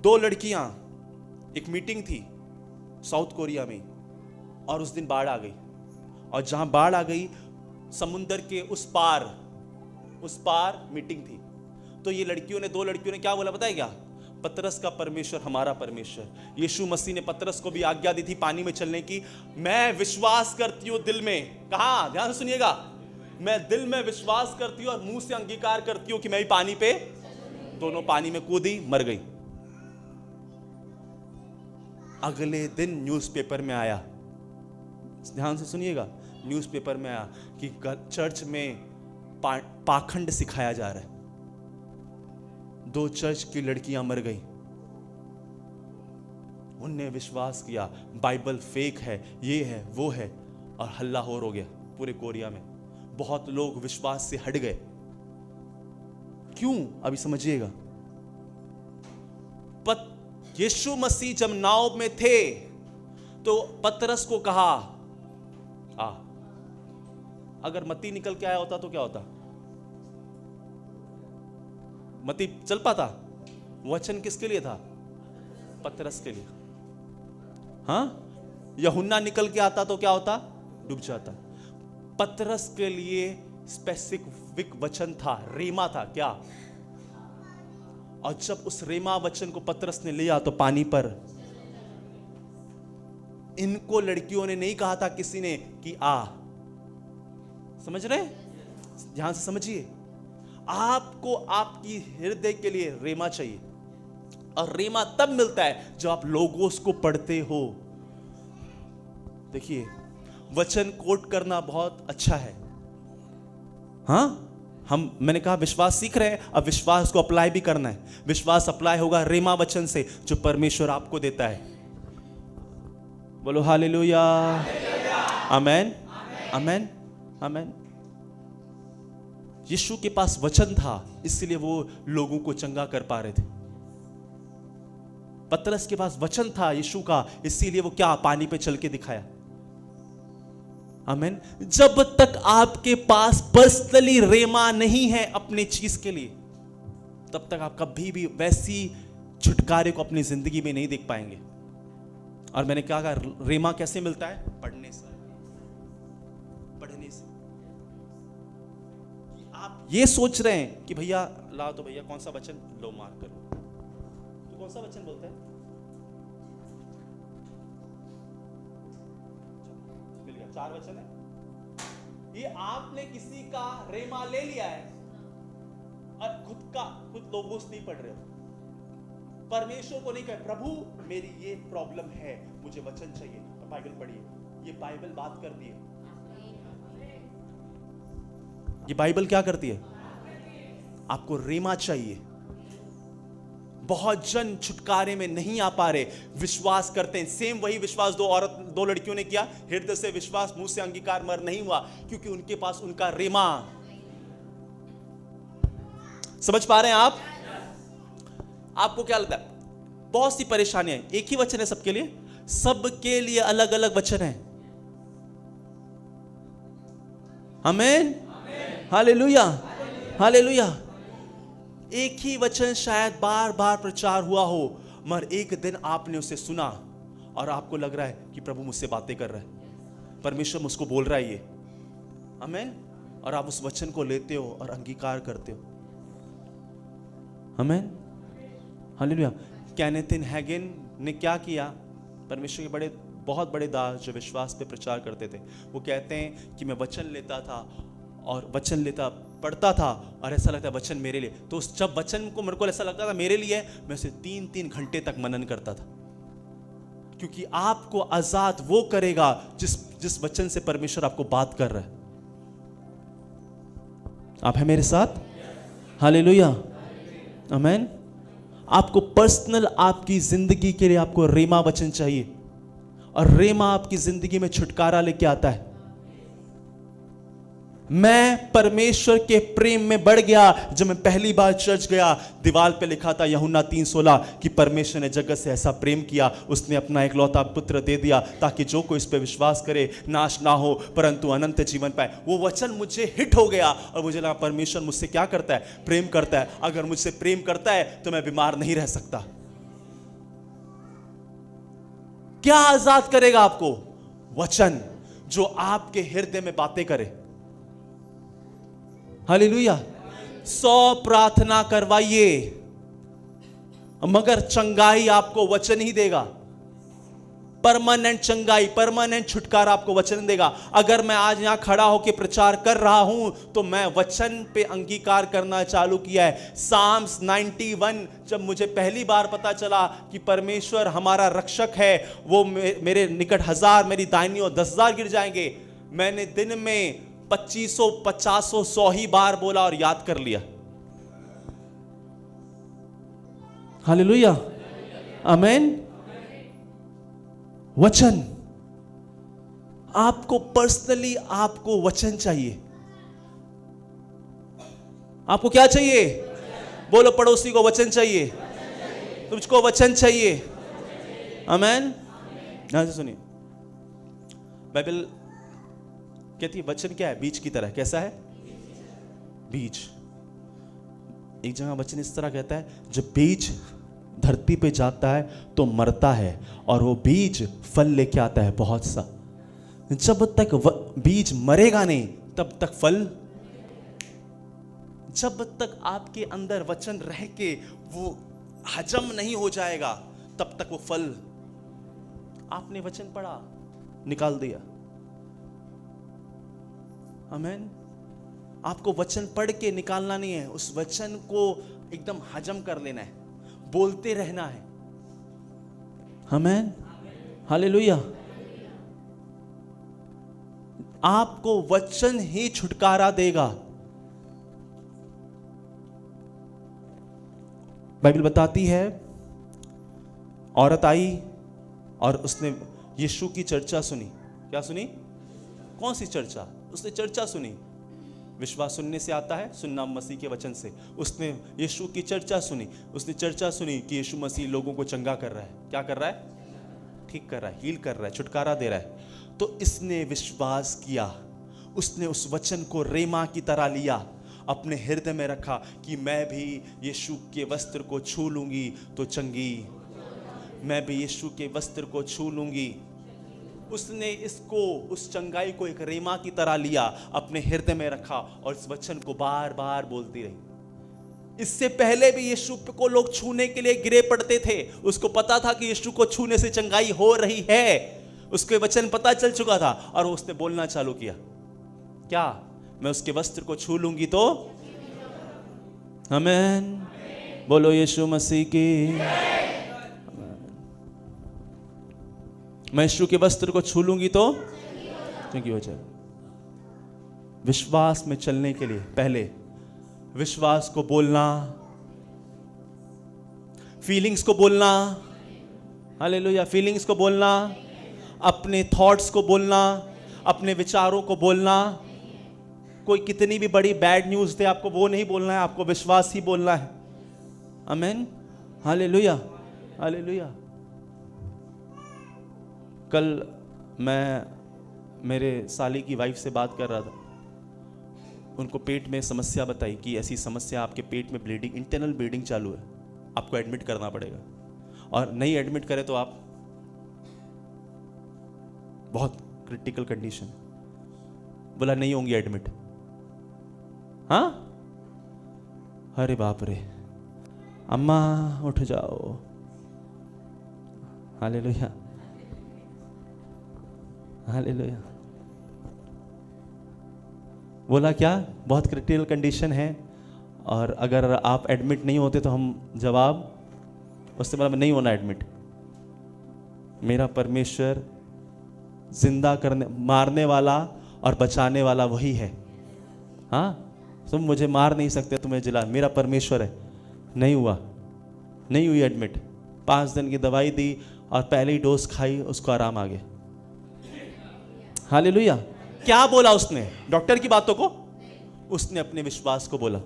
2 लड़कियां, एक मीटिंग थी साउथ कोरिया में, और उस दिन बाढ़ आ गई, और जहां बाढ़ आ गई समुंदर के उस पार मीटिंग थी। तो ये 2 लड़कियों ने क्या बोला पता है क्या? पतरस का परमेश्वर हमारा परमेश्वर। यीशु मसीह ने पतरस को भी आज्ञा दी थी पानी में चलने की। मैं विश्वास करती हूं दिल में, कहा, ध्यान से सुनिएगा, मैं दिल में विश्वास करती हूं और मुंह से अंगीकार करती हूं कि मैं भी पानी पे, दोनों पानी में कूदी, मर गई। अगले दिन न्यूज़पेपर में आया, ध्यान से सुनिएगा, न्यूज़पेपर में आया कि चर्च में पाखंड सिखाया जा रहा है। 2 चर्च की लड़कियां मर गई। उनने विश्वास किया बाइबल फेक है, ये है, वो है, और हल्ला हो गया पूरे कोरिया में। बहुत लोग विश्वास से हट गए। क्यों? अभी समझिएगा। यीशु मसीह जब नाव में थे तो पतरस को कहा, अगर मत्ती निकल के आया होता तो क्या होता? मत्ती चल पाता? वचन किसके लिए था? पतरस के लिए। हाँ, यूहन्ना निकल के आता तो क्या होता? डूब जाता। पतरस के लिए स्पेसिफिक वचन था, रेमा था। क्या? और जब उस रेमा वचन को पतरस ने लिया तो पानी पर, इनको लड़कियों ने नहीं कहा था किसी ने कि समझ रहे? ध्यान से समझिए। आपको आपकी हृदय के लिए रेमा चाहिए, और रेमा तब मिलता है जब आप लोगोस को पढ़ते हो। देखिए, वचन कोट करना बहुत अच्छा है। हाँ, मैंने कहा विश्वास सीख रहे हैं, अब विश्वास को अप्लाई भी करना है। विश्वास अप्लाई होगा रेमा वचन से जो परमेश्वर आपको देता है। बोलो हालेलुया, आमेन, आमेन, आमेन। यीशु के पास वचन था, इसलिए वो लोगों को चंगा कर पा रहे थे। पतरस के पास वचन था यीशु का, इसीलिए वो क्या, पानी पे चल के दिखाया। आमीन। जब तक आपके पास पर्सनली रेमा नहीं है अपनी चीज के लिए, तब तक आप कभी भी वैसी छुटकारे को अपनी जिंदगी में नहीं देख पाएंगे। और मैंने क्या कहा, रेमा कैसे मिलता है? पढ़ने से। आप ये सोच रहे हैं कि भैया लाओ तो भैया कौन सा वचन लो, मार्क करो, तो कौन सा वचन बोलता है? मिल गया, 4 वचन है। ये आपने किसी का रेमा ले लिया है और खुद लोगोस नहीं पढ़ रहे हो। परमेश्वर को नहीं कहे प्रभु मेरी ये प्रॉब्लम है, मुझे वचन चाहिए, और बाइबल पढ़िए। ये बाइबल बात करती है। ये बाइबल क्या करती है? आपको रेमा चाहिए। बहुत जन छुटकारे में नहीं आ पा रहे, विश्वास करते हैं, सेम वही विश्वास 2 लड़कियों ने किया। हृदय से विश्वास, मुंह से अंगीकार मर नहीं हुआ, क्योंकि उनके पास उनका रेमा। समझ पा रहे हैं आप? आपको क्या लगता है? बहुत सी परेशानियां हैं, एक ही वचन है सबके लिए? सबके लिए अलग अलग वचन है। आमीन, हालेलुया, हालेलुया। एक ही वचन शायद बार बार प्रचार हुआ हो, मगर एक दिन आपने उसे सुना और आपको लग रहा है कि प्रभु मुझसे बातें कर रहा है, परमेश्वर मुझको बोल रहा है ये। आमीन। और आप उस वचन को लेते हो और अंगीकार करते हो। आमीन, हालेलुया। केनेथ हैगिन ने क्या किया? परमेश्वर के बहुत बड़े दास जो विश्वास पे प्रचार करते थे, वो कहते हैं कि मैं वचन लेता था और पढ़ता था और ऐसा लगता है वचन मेरे लिए। तो जब वचन को मेरे को ऐसा लगता था मेरे लिए, मैं उसे 3-3 घंटे तक मनन करता था। क्योंकि आपको आजाद वो करेगा जिस वचन से परमेश्वर आपको बात कर रहा है। आप है मेरे साथ? हालेलुया, आमीन। आपको पर्सनल, आपकी जिंदगी के लिए आपको रेमा वचन चाहिए, और रेमा आपकी जिंदगी में छुटकारा लेके आता है। मैं परमेश्वर के प्रेम में बढ़ गया जब मैं पहली बार चर्च गया। दीवार पे लिखा था यूहन्ना 3:16 कि परमेश्वर ने जगत से ऐसा प्रेम किया, उसने अपना इकलौता पुत्र दे दिया ताकि जो कोई इस पे विश्वास करे नाश ना हो परंतु अनंत जीवन पाए। वो वचन मुझे हिट हो गया और मुझे लगा परमेश्वर मुझसे क्या करता है, प्रेम करता है। अगर मुझसे प्रेम करता है तो मैं बीमार नहीं रह सकता। क्या आजाद करेगा आपको? वचन जो आपके हृदय में बातें करे। हालेलुया। 100 प्रार्थना करवाइए मगर चंगाई आपको वचन ही देगा। परमानेंट चंगाई, परमानेंट छुटकारा आपको वचन देगा। अगर मैं आज यहां खड़ा होकर प्रचार कर रहा हूं तो मैं वचन पे अंगीकार करना चालू किया है। साम्स 91 जब मुझे पहली बार पता चला कि परमेश्वर हमारा रक्षक है, वो मेरे निकट 1000 मेरी दाहिनी ओर 10,000 गिर जाएंगे, मैंने दिन में 2500 50 100 ही बार बोला और याद कर लिया। हालेलुया, आमेन। वचन आपको पर्सनली, आपको वचन चाहिए। आपको क्या चाहिए? बोलो पड़ोसी को वचन चाहिए, तुझको वचन चाहिए। आमेन। ध्यान से सुनिए, बाइबल कहती है वचन क्या है? बीज की तरह। कैसा है? बीज। एक जगह वचन इस तरह कहता है, जब बीज धरती पे जाता है तो मरता है और वो बीज फल लेके आता है बहुत सा। जब तक बीज मरेगा नहीं तब तक फल, जब तक आपके अंदर वचन रह के वो हजम नहीं हो जाएगा तब तक वो फल। आपने वचन पढ़ा, निकाल दिया। आमेन। आपको वचन पढ़ के निकालना नहीं है, उस वचन को एकदम हजम कर लेना है, बोलते रहना है। आमेन, हालेलुया। आपको वचन ही छुटकारा देगा। बाइबल बताती है औरत आई और उसने यीशु की चर्चा सुनी। क्या सुनी? कौन सी चर्चा? उसने चर्चा सुनी। विश्वास सुनने से आता है, सुनना मसीह के वचन से। उसने यीशु की चर्चा सुनी। उसने चर्चा सुनी कि यीशु मसीह लोगों को चंगा कर रहा है। क्या कर रहा है? ठीक कर रहा है, हील कर रहा है, छुटकारा दे रहा है। तो इसने विश्वास किया, उसने उस वचन को रेमा की तरह लिया, अपने हृदय में रखा कि मैं भी यीशु के वस्त्र को छू लूंगी तो चंगी, मैं भी यीशु के वस्त्र को छू लूंगी। उसने इसको, उस चंगाई को एक रेमा की तरह लिया, अपने हृदय में रखा और इस वचन को बार बार बोलती रही। इससे पहले भी यीशु को लोग छूने के लिए गिरे पड़ते थे। उसको पता था कि यीशु को छूने से चंगाई हो रही है, उसके वचन पता चल चुका था और उसने बोलना चालू किया। क्या? मैं उसके वस्त्र को छू लूंगी तो आमेन। बोलो यीशु मसीह की। मैं यीशु के वस्त्र को छू लूंगी तो चंगी हो जाए। विश्वास में चलने के लिए पहले विश्वास को बोलना, फीलिंग्स को बोलना, हालेलुया, फीलिंग्स को बोलना, अपने थॉट्स को बोलना, अपने विचारों को बोलना। कोई कितनी भी बड़ी बैड न्यूज़ दे, आपको वो नहीं बोलना है, आपको विश्वास ही बोलना है। आमेन, हालेलुया, हालेलुया। कल मैं मेरे साली की वाइफ से बात कर रहा था। उनको पेट में समस्या बताई कि ऐसी समस्या, आपके पेट में ब्लीडिंग, इंटरनल ब्लीडिंग चालू है, आपको एडमिट करना पड़ेगा, और नहीं एडमिट करें तो आप बहुत क्रिटिकल कंडीशन। बोला नहीं होंगी एडमिट। हाँ, अरे बाप रे, अम्मा उठ जाओ। Hallelujah, hallelujah. बोला क्या? बहुत क्रिटिकल कंडीशन है और अगर आप एडमिट नहीं होते तो हम जवाब, उससे बोला नहीं होना एडमिट। मेरा परमेश्वर जिंदा करने, मारने वाला और बचाने वाला वही है। हाँ, तुम मुझे मार नहीं सकते, तुम्हें जिला, मेरा परमेश्वर है। नहीं हुआ, नहीं हुई एडमिट। 5 दिन की दवाई दी और पहले ही डोज खाई, उसको आराम आ गया। हालेलुया। क्या बोला उसने? डॉक्टर की बातों को? उसने अपने विश्वास को बोला।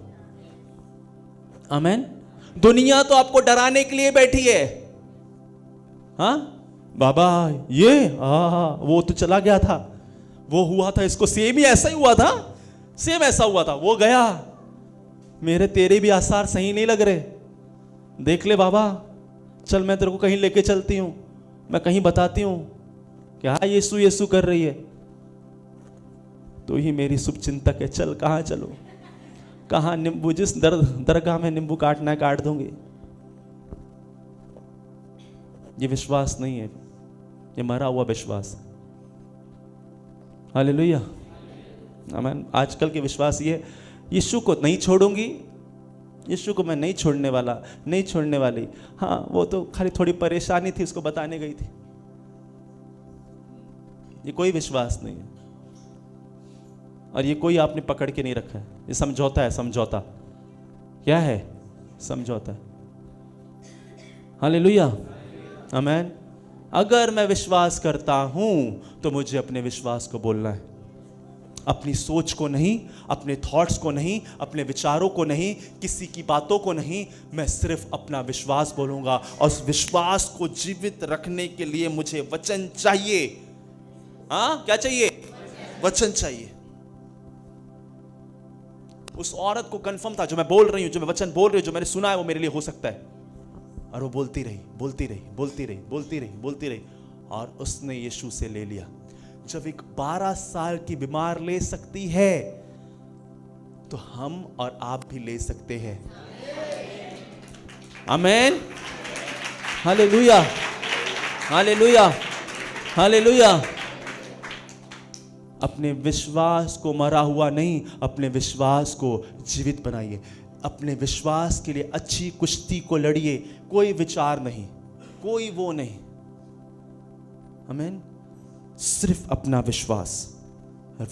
आमेन। दुनिया तो आपको डराने के लिए बैठी है। हाँ बाबा ये वो तो चला गया था, वो हुआ था, इसको सेम ही ऐसा ही हुआ था, सेम ऐसा हुआ था, वो गया, मेरे तेरे भी आसार सही नहीं लग रहे, देख ले बाबा, चल मैं तेरे को कहीं लेके चलती हूं, मैं कहीं बताती हूं क्या यीशु यीशु कर रही है, तो ही मेरी शुभ चिंतक है, चल कहां चलो, कहां नींबू, जिस दरगाह में नींबू काटना है काट दूंगी। ये विश्वास नहीं है, ये मरा हुआ विश्वास है। हालेलुया, आमीन। आजकल के विश्वास ये, यीशु को नहीं छोड़ूंगी, यीशु को मैं नहीं छोड़ने वाला, नहीं छोड़ने वाली। हाँ वो तो खाली थोड़ी परेशानी थी, उसको बताने गई थी। ये कोई विश्वास नहीं है, और ये कोई आपने पकड़ के नहीं रखा है। ये समझौता है, समझौता। क्या है? समझौता है। हालेलुया, आमीन। अगर मैं विश्वास करता हूं तो मुझे अपने विश्वास को बोलना है, अपनी सोच को नहीं, अपने थॉट्स को नहीं, अपने विचारों को नहीं, किसी की बातों को नहीं, मैं सिर्फ अपना विश्वास बोलूंगा। और उस विश्वास को जीवित रखने के लिए मुझे वचन चाहिए। हाँ क्या चाहिए? वचन चाहिए। उस औरत को कंफर्म था, जो मैं बोल रही हूं, जो मैं वचन बोल रही हूं, जो मैंने सुना है, वो मेरे लिए हो सकता है। और वो बोलती रही, बोलती रही, बोलती रही, बोलती रही, बोलती रही, और उसने यीशु से ले लिया। जब एक 12 साल की बीमार ले सकती है, तो हम और आप भी ले सकते हैं। आमीन। Hallelujah, hallelujah, hallelujah. अपने विश्वास को मरा हुआ नहीं, अपने विश्वास को जीवित बनाइए। अपने विश्वास के लिए अच्छी कुश्ती को लड़िए। कोई विचार नहीं, कोई वो नहीं। आमीन। सिर्फ अपना विश्वास।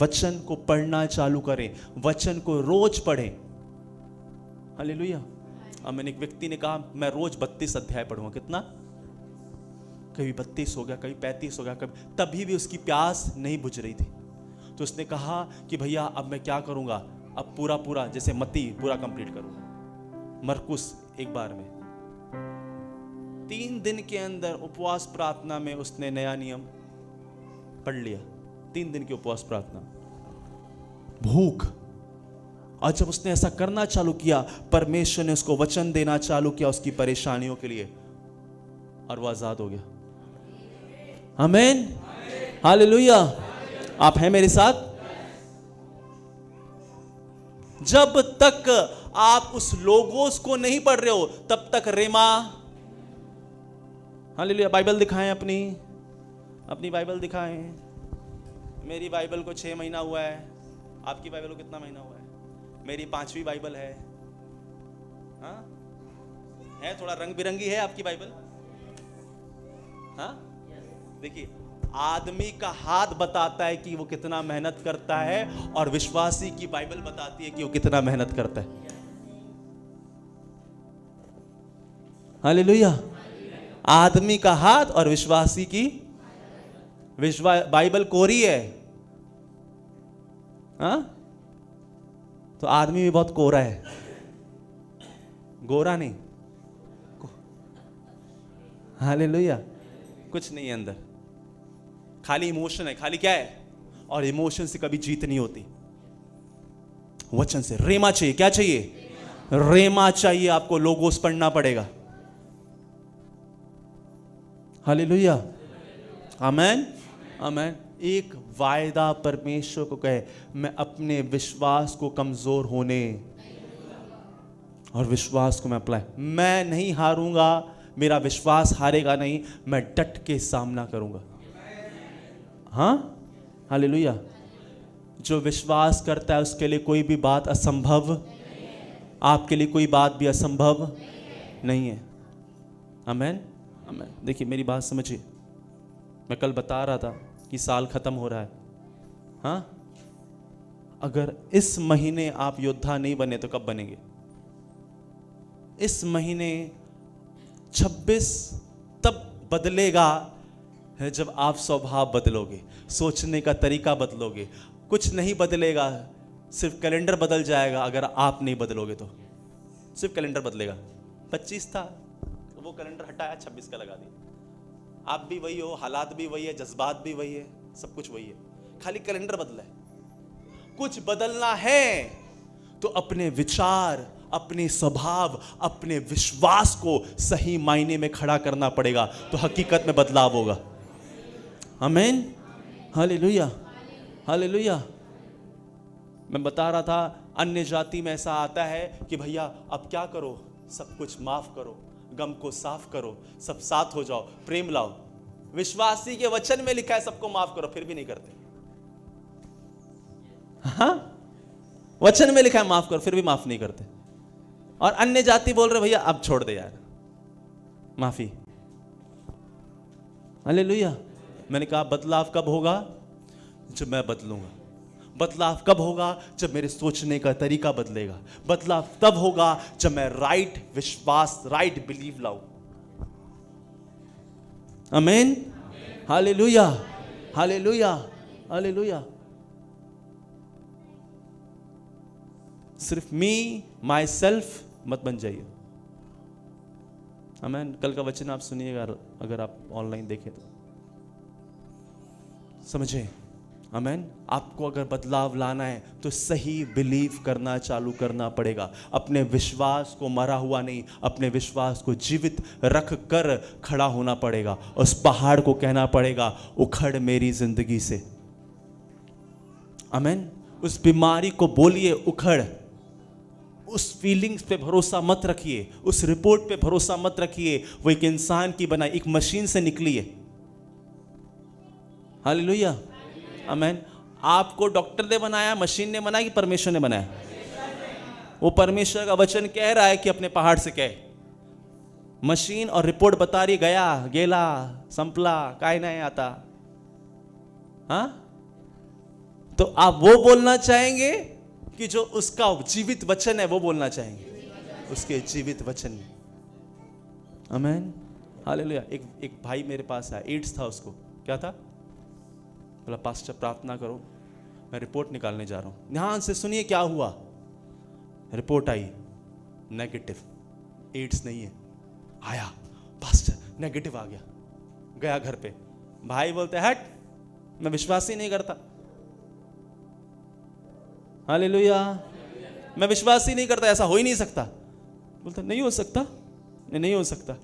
वचन को पढ़ना चालू करें, वचन को रोज पढ़ें। हालेलुया, आमीन। एक व्यक्ति ने कहा मैं रोज 32 अध्याय पढ़ूंगा। कितना? कभी 32 हो गया, कभी 35 हो गया, कभी, तभी भी उसकी प्यास नहीं बुझ रही थी। तो उसने कहा कि भैया अब मैं क्या करूंगा, अब पूरा जैसे मत्ती पूरा कंप्लीट करूंगा, मरकुस एक बार में। 3 दिन के अंदर उपवास प्रार्थना में उसने नया नियम पढ़ लिया। 3 दिन की उपवास प्रार्थना, भूख। और जब उसने ऐसा करना चालू किया, परमेश्वर ने उसको वचन देना चालू किया उसकी परेशानियों के लिए, और वो आजाद हो गया। आमीन, हालेलुया। आप हैं मेरे साथ? जब तक आप उस लोगोस को नहीं पढ़ रहे हो, तब तक रेमा। हालेलुया। बाइबल दिखाएं, अपनी बाइबल दिखाएं। मेरी बाइबल को 6 महीना हुआ है, आपकी बाइबल को कितना महीना हुआ है? मेरी 5वीं बाइबल है। हाँ है, थोड़ा रंग बिरंगी है आपकी बाइबल। हाँ देखिए, आदमी का हाथ बताता है कि वो कितना मेहनत करता है, और विश्वासी की बाइबल बताती है कि वो कितना मेहनत करता है। हालेलुया। आदमी का हाथ और विश्वासी की बाइबल कोरी है। हाँ? तो आदमी भी बहुत कोरा है, गोरा नहीं। हालेलुया। कुछ नहीं है अंदर, खाली इमोशन है। खाली क्या है? और इमोशन से कभी जीत नहीं होती। वचन से रेमा चाहिए। क्या चाहिए? रेमा चाहिए। आपको लोगोस पढ़ना पड़ेगा। हालेलुया, आमीन, आमीन। एक वायदा परमेश्वर को कहे, मैं अपने विश्वास को कमजोर होने और विश्वास को मैं अप्लाई, मैं नहीं हारूंगा, मेरा विश्वास हारेगा नहीं, मैं डट के सामना करूंगा। हाँ, हालेलुया। जो विश्वास करता है उसके लिए कोई भी बात असंभव, आपके लिए कोई बात भी असंभव नहीं है। आमीन, आमीन। देखिए मेरी बात समझिए, मैं कल बता रहा था कि साल खत्म हो रहा है। हाँ, अगर इस महीने आप योद्धा नहीं बने तो कब बनेंगे? इस महीने 26 तब बदलेगा है जब आप स्वभाव बदलोगे, सोचने का तरीका बदलोगे। कुछ नहीं बदलेगा, सिर्फ कैलेंडर बदल जाएगा अगर आप नहीं बदलोगे तो। सिर्फ कैलेंडर बदलेगा। 25 था वो कैलेंडर हटाया, 26 का लगा दिया। आप भी वही हो, हालात भी वही है, जज्बात भी वही है, सब कुछ वही है, खाली कैलेंडर बदला है। कुछ बदलना है तो अपने विचार, अपने स्वभाव, अपने विश्वास को सही मायने में खड़ा करना पड़ेगा, तो हकीकत में बदलाव होगा। आमीन, हालेलुया, हालेलुया। मैं बता रहा था अन्य जाति में ऐसा आता है कि भैया अब क्या करो, सब कुछ माफ करो, गम को साफ करो, सब साथ हो जाओ, प्रेम लाओ। विश्वासी के वचन में लिखा है सबको माफ करो, फिर भी नहीं करते। हाँ, वचन में लिखा है माफ करो, फिर भी माफ नहीं करते। और अन्य जाति बोल रहे भैया अब छोड़ दे यार, माफी। हालेलुया। मैंने कहा बदलाव कब होगा? जब मैं बदलूंगा। बदलाव कब होगा? जब मेरे सोचने का तरीका बदलेगा। बदलाव तब होगा जब मैं राइट विश्वास, राइट बिलीव लाऊं। आमीन, हालेलुया, हालेलुया, हालेलुया। सिर्फ मी माई सेल्फ मत बन जाइए। आमीन। कल का वचन आप सुनिएगा, अगर आप ऑनलाइन देखें तो समझे। आमीन। आपको अगर बदलाव लाना है तो सही बिलीव करना चालू करना पड़ेगा। अपने विश्वास को मरा हुआ नहीं, अपने विश्वास को जीवित रख कर खड़ा होना पड़ेगा। उस पहाड़ को कहना पड़ेगा उखड़ मेरी जिंदगी से। आमीन। उस बीमारी को बोलिए उखड़। उस फीलिंग्स पे भरोसा मत रखिए, उस रिपोर्ट पे भरोसा मत रखिए। वो एक इंसान की बनाई, एक मशीन से निकली है। हालेलुया, आमीन। आपको डॉक्टर ने बनाया, मशीन ने बनाया कि परमेश्वर ने बनाया? वो परमेश्वर का वचन कह रहा है कि अपने पहाड़ से कहे। मशीन और रिपोर्ट बता रही गया, गेला, संपला, काय नहीं आता। हाँ, तो आप वो बोलना चाहेंगे कि जो उसका जीवित वचन है वो बोलना चाहेंगे? उसके जीवित वचन। आमीन, हालेलुया। एक भाई मेरे पास आया, एड्स था उसको। क्या था? बोला पास्टर प्रार्थना करो, मैं रिपोर्ट निकालने जा रहा हूं। ध्यान से सुनिए क्या हुआ। रिपोर्ट आई नेगेटिव, एड्स नहीं है। आया पास्टर नेगेटिव आ गया, गया घर पे। भाई बोलते हट, मैं विश्वास ही नहीं करता। हालेलुया, मैं विश्वास ही नहीं करता, ऐसा हो ही नहीं सकता। बोलता नहीं हो सकता, नहीं हो सकता।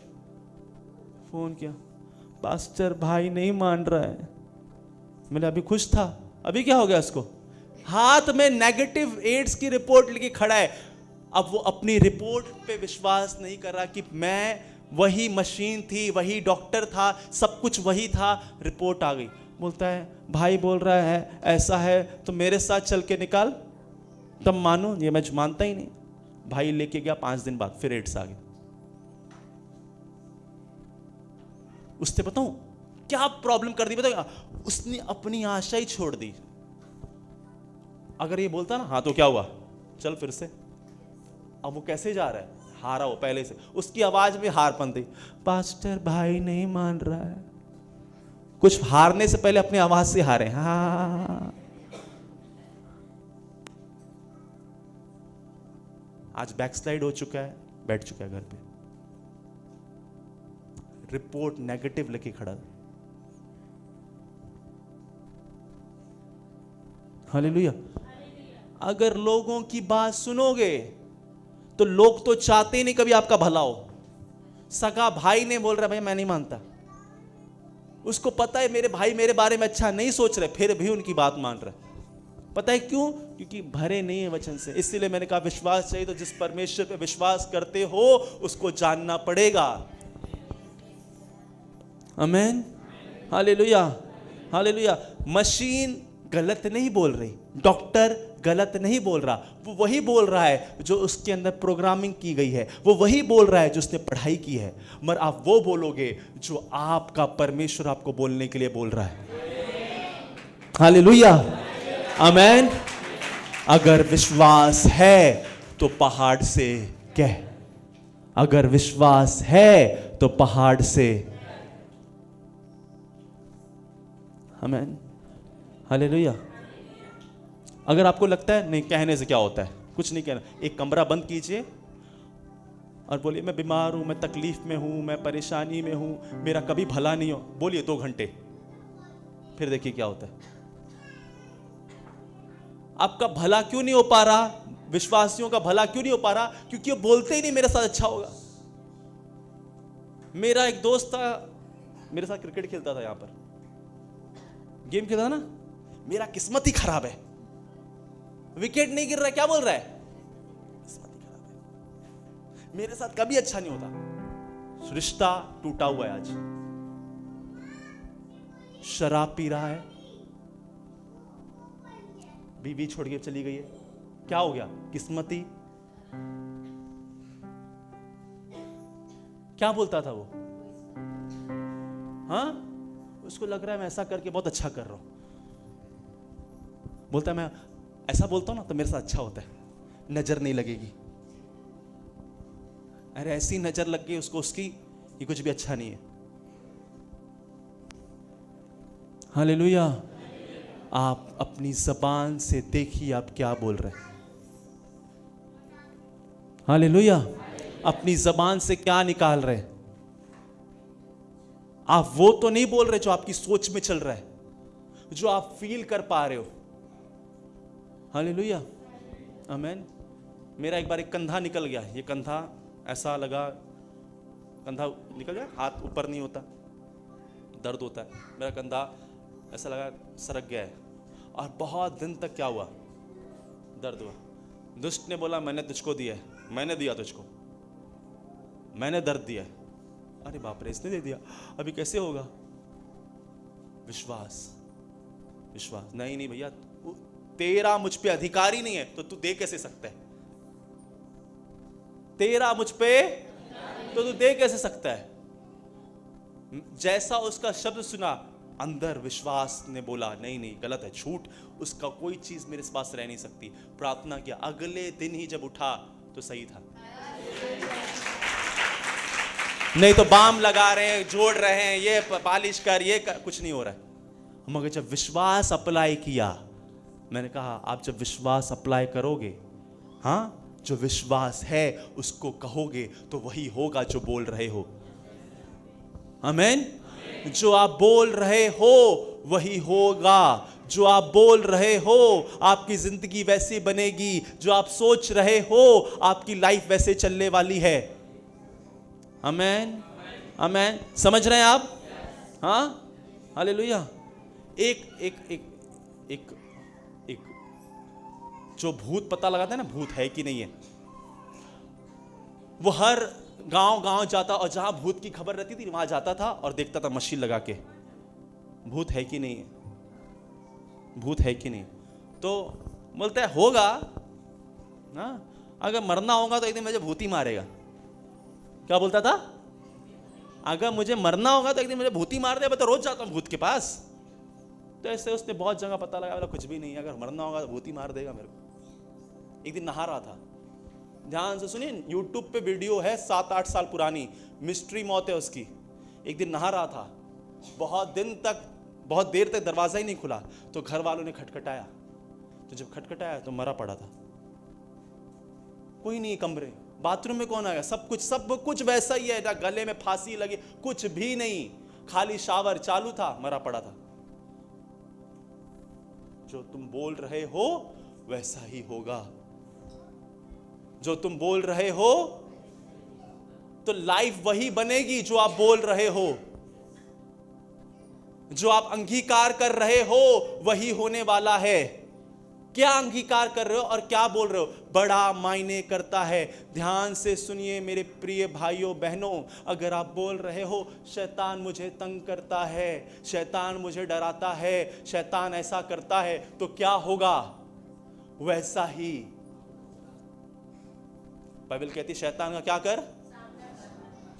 फोन किया, पास्टर भाई नहीं मान रहा है। मैंने अभी खुश था, अभी क्या हो गया उसको? हाथ में नेगेटिव एड्स की रिपोर्ट लेके खड़ा है। अब वो अपनी रिपोर्ट पे विश्वास नहीं कर रहा कि मैं वही मशीन थी, वही डॉक्टर था, सब कुछ वही था। रिपोर्ट आ गई। बोलता है भाई बोल रहा है ऐसा है तो मेरे साथ चल के निकाल, तब मानो। ये मैं मानता ही नहीं। भाई लेके गया, 5 दिन बाद फिर एड्स आ गया। उससे बताऊं क्या प्रॉब्लम कर दी? बताओ, उसने अपनी आशा ही छोड़ दी। अगर ये बोलता ना हाँ तो क्या हुआ, चल फिर से। अब वो कैसे जा रहा है? हारा हो पहले से। उसकी आवाज में हारपन थी, पास्टर भाई नहीं मान रहा है। कुछ हारने से पहले अपनी आवाज से हारे। हाँ, आज बैकस्लाइड हो चुका है, बैठ चुका है घर पे। रिपोर्ट नेगेटिव लेके खड़ा। हालेलुया। अगर लोगों की बात सुनोगे तो लोग तो चाहते ही नहीं कभी आपका भला हो। सगा भाई ने बोल रहा भाई मैं नहीं मानता, उसको पता है मेरे भाई मेरे बारे में अच्छा नहीं सोच रहे, फिर भी उनकी बात मान रहा है। पता है क्यों? क्योंकि भरे नहीं है वचन से। इसीलिए मैंने कहा विश्वास चाहिए तो जिस परमेश्वर पे विश्वास करते हो उसको जानना पड़ेगा। आमीन, हालेलुया, हालेलुया। मशीन गलत नहीं बोल रही, डॉक्टर गलत नहीं बोल रहा, वो वही बोल रहा है जो उसके अंदर प्रोग्रामिंग की गई है, वो वही बोल रहा है जो उसने पढ़ाई की है। मगर आप वो बोलोगे जो आपका परमेश्वर आपको बोलने के लिए बोल रहा है। हालेलुया, आमीन। अगर विश्वास है तो पहाड़ से कह, अगर विश्वास है तो पहाड़ से आमेन, हालेलुया। अगर आपको लगता है नहीं कहने से क्या होता है, कुछ नहीं कहना, एक कमरा बंद कीजिए और बोलिए मैं बीमार हूं, मैं तकलीफ में हूं, मैं परेशानी में हूं, मेरा कभी भला नहीं हो, बोलिए 2 घंटे, फिर देखिए क्या होता है। आपका भला क्यों नहीं हो पा रहा, विश्वासियों का भला क्यों नहीं हो पा रहा? क्योंकि वो बोलते ही नहीं मेरे साथ अच्छा होगा। मेरा एक दोस्त था, मेरे साथ क्रिकेट खेलता था, यहां पर गेम खेलता था ना, मेरा किस्मत ही खराब है, विकेट नहीं गिर रहा है, क्या बोल रहा है, किस्मत ही खराब है, मेरे साथ कभी अच्छा नहीं होता। रिश्ता टूटा हुआ है, आज शराब पी रहा है, बीवी छोड़ के चली गई है, क्या हो गया, किस्मती। क्या बोलता था वो, हाँ, उसको लग रहा है मैं ऐसा करके बहुत अच्छा कर रहा हूं, बोलता है मैं ऐसा बोलता हूं ना तो मेरे साथ अच्छा होता है, नजर नहीं लगेगी। अरे ऐसी नजर लग गई उसको उसकी, ये कुछ भी अच्छा नहीं है। हालेलुया। आप अपनी जबान से देखिए आप क्या बोल रहे हैं। हालेलुया। अपनी जबान से क्या निकाल रहे हैं। आप वो तो नहीं बोल रहे जो आपकी सोच में चल रहा है, जो आप फील कर पा रहे हो। हालेलुया, आमीन। मेरा एक बार एक कंधा निकल गया, ये कंधा ऐसा लगा, कंधा निकल गया, हाथ ऊपर नहीं होता, दर्द होता है। मेरा कंधा ऐसा लगा सरक गया है, और बहुत दिन तक क्या हुआ, दर्द हुआ। दुष्ट ने बोला मैंने तुझको दिया है, मैंने दिया तुझको, मैंने दर्द दिया है। अरे बाप रे, इसने दे दिया, अभी कैसे होगा। विश्वास, विश्वास, नहीं नहीं भैया, तेरा मुझ पे अधिकार ही नहीं है तो तू दे कैसे सकता है। तेरा मुझ पे तो तू दे कैसे सकता है। जैसा उसका शब्द सुना, अंदर विश्वास ने बोला नहीं नहीं गलत है, झूठ, उसका कोई चीज मेरे पास रह नहीं सकती। प्रार्थना किया, अगले दिन ही जब उठा तो सही था। नहीं तो बाम लगा रहे हैं, जोड़ रहे हैं, ये पालिश कर, ये कर, कुछ नहीं हो रहा है। मगर जब विश्वास अप्लाई किया, मैंने कहा आप जब विश्वास अप्लाई करोगे, हाँ, जो विश्वास है उसको कहोगे तो वही होगा जो बोल रहे हो। आमीन। जो आप बोल रहे हो वही होगा, जो आप बोल रहे हो आपकी जिंदगी वैसी बनेगी, जो आप सोच रहे हो आपकी लाइफ वैसे चलने वाली है। आमीन, आमीन। समझ रहे हैं आप? हाँ, हालेलुया। एक एक एक एक एक जो भूत पता लगाता है ना, भूत है कि नहीं है, वो हर गांव गांव जाता, और जहां भूत की खबर रहती थी वहां जाता था और देखता था मशीन लगा के, भूत है कि नहीं है, भूत है कि नहीं। तो बोलता है होगा ना, अगर मरना होगा तो एक दिन मुझे भूत ही मारेगा। क्या बोलता था? अगर मुझे मरना होगा तो एक दिन मुझे भूत ही मार दे, मैं तो रोज जाता हूं भूत के पास। तो ऐसे उसने बहुत जगह पता लगा, कुछ भी नहीं, अगर मरना होगा तो भूत ही मार देगा मेरे को। एक दिन नहा रहा था, ध्यान से सुनिए, यूट्यूब पे वीडियो है 7-8 साल पुरानी, मिस्ट्री मौत है उसकी। एक दिन नहा रहा था, बहुत दिन तक, बहुत देर तक दरवाजा ही नहीं खुला, तो घर वालों ने खटखटाया, तो जब खटखटाया तो मरा पड़ा था, कोई नहीं कमरे। बाथरूम में कौन आया? सब कुछ वैसा ही है, ना गले में फांसी लगी, कुछ भी नहीं, खाली शावर चालू था, मरा पड़ा था। जो तुम बोल रहे हो वैसा ही होगा, जो तुम बोल रहे हो तो लाइफ वही बनेगी जो आप बोल रहे हो। जो आप अंगीकार कर रहे हो वही होने वाला है। क्या अंगीकार कर रहे हो और क्या बोल रहे हो, बड़ा मायने करता है। ध्यान से सुनिए मेरे प्रिय भाइयों बहनों, अगर आप बोल रहे हो शैतान मुझे तंग करता है, शैतान मुझे डराता है, शैतान ऐसा करता है, तो क्या होगा? वैसा ही बाइबल कहती है, शैतान का क्या कर?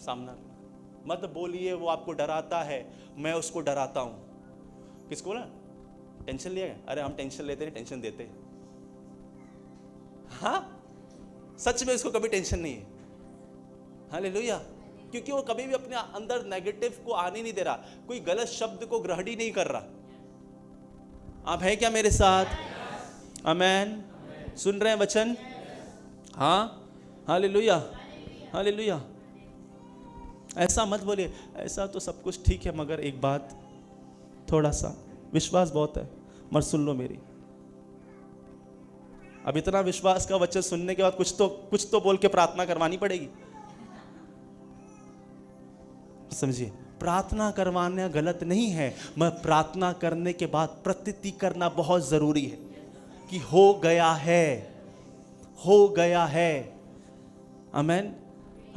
सामना। मत बोलिए वो आपको डराता है, मैं उसको डराता हूं। किसको बोला? टेंशन लिया? अरे हम टेंशन लेते नहीं, टेंशन देते। हाँ, सच में उसको कभी टेंशन नहीं है। हालेलुया। क्योंकि वो कभी भी अपने अंदर नेगेटिव को आने नहीं दे रहा, कोई गलत शब्द को ग्रहण ही नहीं कर रहा। आप हैं क्या मेरे साथ? आमेन। सुन रहे हैं वचन? हाँ, हालेलुया, हालेलुया। ऐसा मत बोलिए, ऐसा तो सब कुछ ठीक है मगर एक बात, थोड़ा सा विश्वास बहुत है, मगर सुन लो मेरी। अब इतना विश्वास का वचन सुनने के बाद कुछ तो बोल के प्रार्थना करवानी पड़ेगी। समझिए, प्रार्थना करवाना गलत नहीं है, मगर प्रार्थना करने के बाद प्रतीति करना बहुत जरूरी है कि हो गया है, हो गया है। आमेन,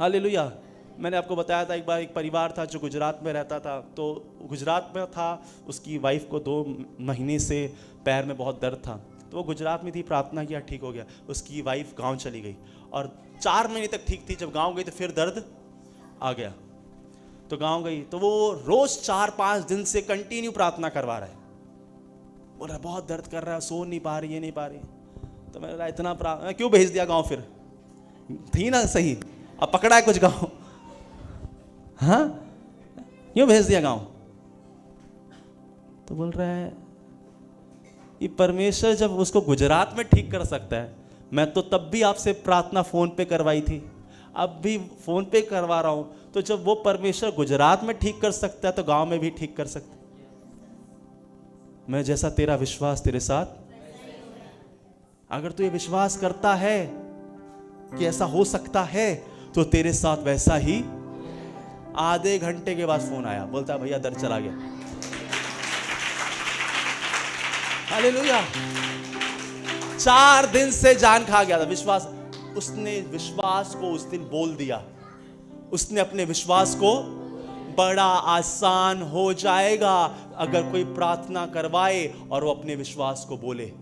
हालेलुया। मैंने आपको बताया था एक बार, एक परिवार था जो गुजरात में रहता था। तो गुजरात में था, उसकी वाइफ को 2 महीने से पैर में बहुत दर्द था। तो वो गुजरात में थी, प्रार्थना किया, ठीक हो गया। उसकी वाइफ गांव चली गई और 4 महीने तक ठीक थी। जब गांव गई तो फिर दर्द आ गया। तो गांव गई तो वो रोज 4-5 दिन से कंटिन्यू प्रार्थना करवा रहा है। बोल रहा बहुत दर्द कर रहा है, सो नहीं पा रही, ये नहीं पा रही। तो मैंने बोला इतना प्रार्थना क्यों भेज दिया गांव? फिर थी ना सही, अब पकड़ा है कुछ गांव, हाँ क्यों भेज दिया गांव? तो बोल रहा है ये परमेश्वर जब उसको गुजरात में ठीक कर सकता है, मैं तो तब भी आपसे प्रार्थना फोन पे करवाई थी, अब भी फोन पे करवा रहा हूं। तो जब वो परमेश्वर गुजरात में ठीक कर सकता है तो गांव में भी ठीक कर सकता है। मैं जैसा तेरा विश्वास तेरे साथ, अगर तू ये विश्वास करता है कि ऐसा हो सकता है तो तेरे साथ वैसा ही। आधे घंटे के बाद फोन आया, बोलता भैया दर्द चला गया। हालेलुया। 4 दिन से जान खा गया था विश्वास। उसने विश्वास को उस दिन बोल दिया, उसने अपने विश्वास को, बड़ा आसान हो जाएगा अगर कोई प्रार्थना करवाए और वो अपने विश्वास को बोले।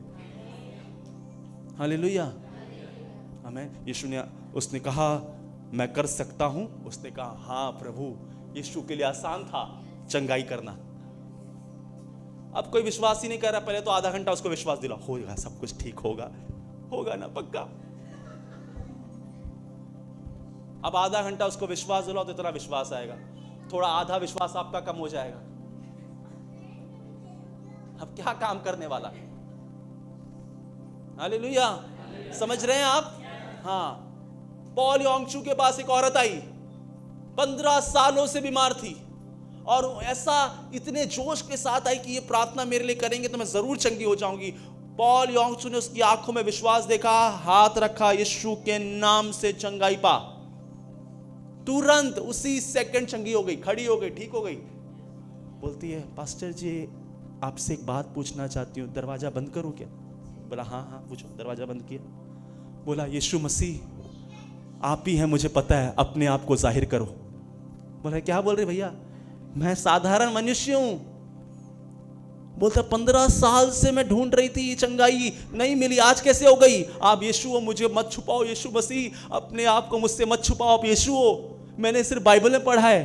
हालेलुया, आमीन। यीशु ने, उसने कहा मैं कर सकता हूं। उसने कहा हाँ प्रभु। यीशु के लिए आसान था चंगाई करना। अब कोई विश्वास ही नहीं कर रहा। पहले तो आधा घंटा उसको विश्वास दिला, होगा सब कुछ ठीक होगा, होगा ना पक्का। अब आधा घंटा उसको विश्वास दिलाओ तो इतना विश्वास आएगा, थोड़ा आधा विश्वास आपका कम हो जाएगा। अब क्या काम करने वाला है? हालेलुया, समझ रहे हैं आप? हाँ, पॉल योंगचू के पास एक औरत आई, 15 सालों से बीमार थी और ऐसा इतने जोश के साथ आई कि ये प्रार्थना मेरे लिए करेंगे तो मैं जरूर चंगी हो जाऊंगी। पॉल योंगचू ने उसकी आंखों में विश्वास देखा, हाथ रखा, यीशु के नाम से चंगाई पा। तुरंत उसी सेकंड चंगी हो गई, खड़ी हो गई, ठीक हो गई। बोलती है पास्टर जी आपसे एक बात पूछना चाहती हूँ, दरवाजा बंद करूं क्या? बोला हाँ हाँ पूछो। दरवाजा बंद किया। बोला यीशु मसीह आप ही हैं, मुझे पता है, अपने आप को जाहिर करो। बोला क्या बोल रहे भैया, मैं साधारण मनुष्य हूं। बोलता 15 साल से मैं ढूंढ रही थी चंगाई, नहीं मिली, आज कैसे हो गई? आप यीशु हो, मुझे मत छुपाओ यीशु मसीह, अपने आप को मुझसे मत छुपाओ, आप यीशु हो, मैंने सिर्फ बाइबल में पढ़ा है।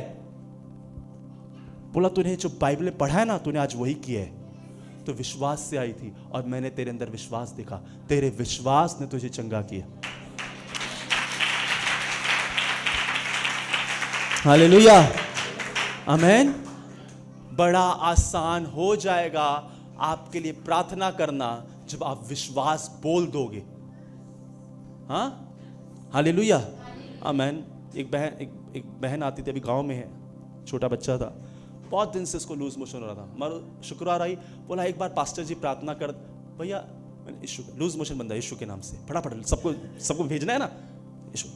बोला तूने जो बाइबल में पढ़ा है ना, तूने आज वही किया है। तो विश्वास से आई थी और मैंने तेरे अंदर विश्वास देखा, तेरे विश्वास ने तुझे चंगा किया। हालेलुया, आमीन। बड़ा आसान हो जाएगा आपके लिए प्रार्थना करना जब आप विश्वास बोल दोगे। हाँ, हालेलुया, आमीन। एक बहन आती थी, अभी गांव में है, छोटा बच्चा था, बहुत दिन से उसको लूज मोशन हो रहा था। मगर शुक्रवार आई, बोला एक बार पास्टर जी प्रार्थना कर। भैया यीशु लूज मोशन बंदा, यीशु के नाम से, फटाफट सबको भेजना है ना,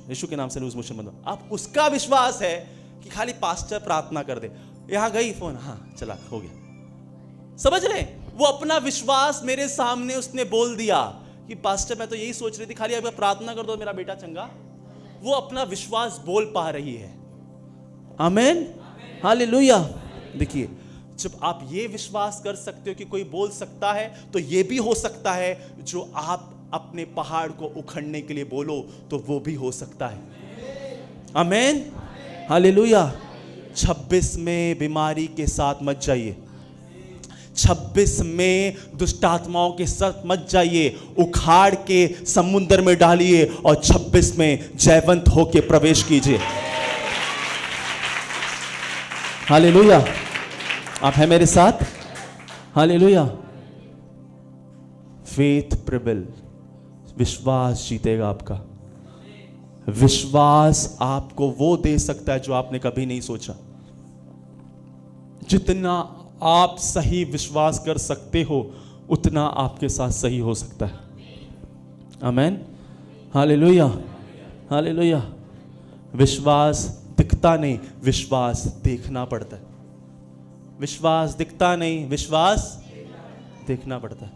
यीशु के नाम से लूज मोशन बंदा। अब उसका विश्वास है कि खाली पास्टर प्रार्थना कर दे। यहां गई फोन, हाँ चला, हो गया। समझ रहे? वो अपना विश्वास मेरे सामने उसने बोल दिया कि पास्टर मैं तो यही सोच रही थी, खाली अगर प्रार्थना कर दो मेरा बेटा चंगा। वो अपना विश्वास बोल पा रही है। आमीन, हालेलुया। देखिए, जब आप ये विश्वास कर सकते हो कि कोई बोल सकता है, तो ये भी हो सकता है जो आप अपने पहाड़ को उखड़ने के लिए बोलो तो वो भी हो सकता है। आमीन, हालेलुया। 26 में बीमारी के साथ मत जाइए, 26 में दुष्ट आत्माओं के साथ मत जाइए, उखाड़ के समुद्र में डालिए और 26 में जयवंत होके प्रवेश कीजिए। हालेलुया, आप हैं मेरे साथ? हालेलुया। फेथ प्रिबल, विश्वास जीतेगा आपका। विश्वास आपको वो दे सकता है जो आपने कभी नहीं सोचा। जितना आप सही विश्वास कर सकते हो उतना आपके साथ सही हो सकता है। आमेन, हालेलुया, हालेलुया। विश्वास दिखता नहीं, विश्वास देखना पड़ता है। विश्वास दिखता नहीं, विश्वास देखना पड़ता है।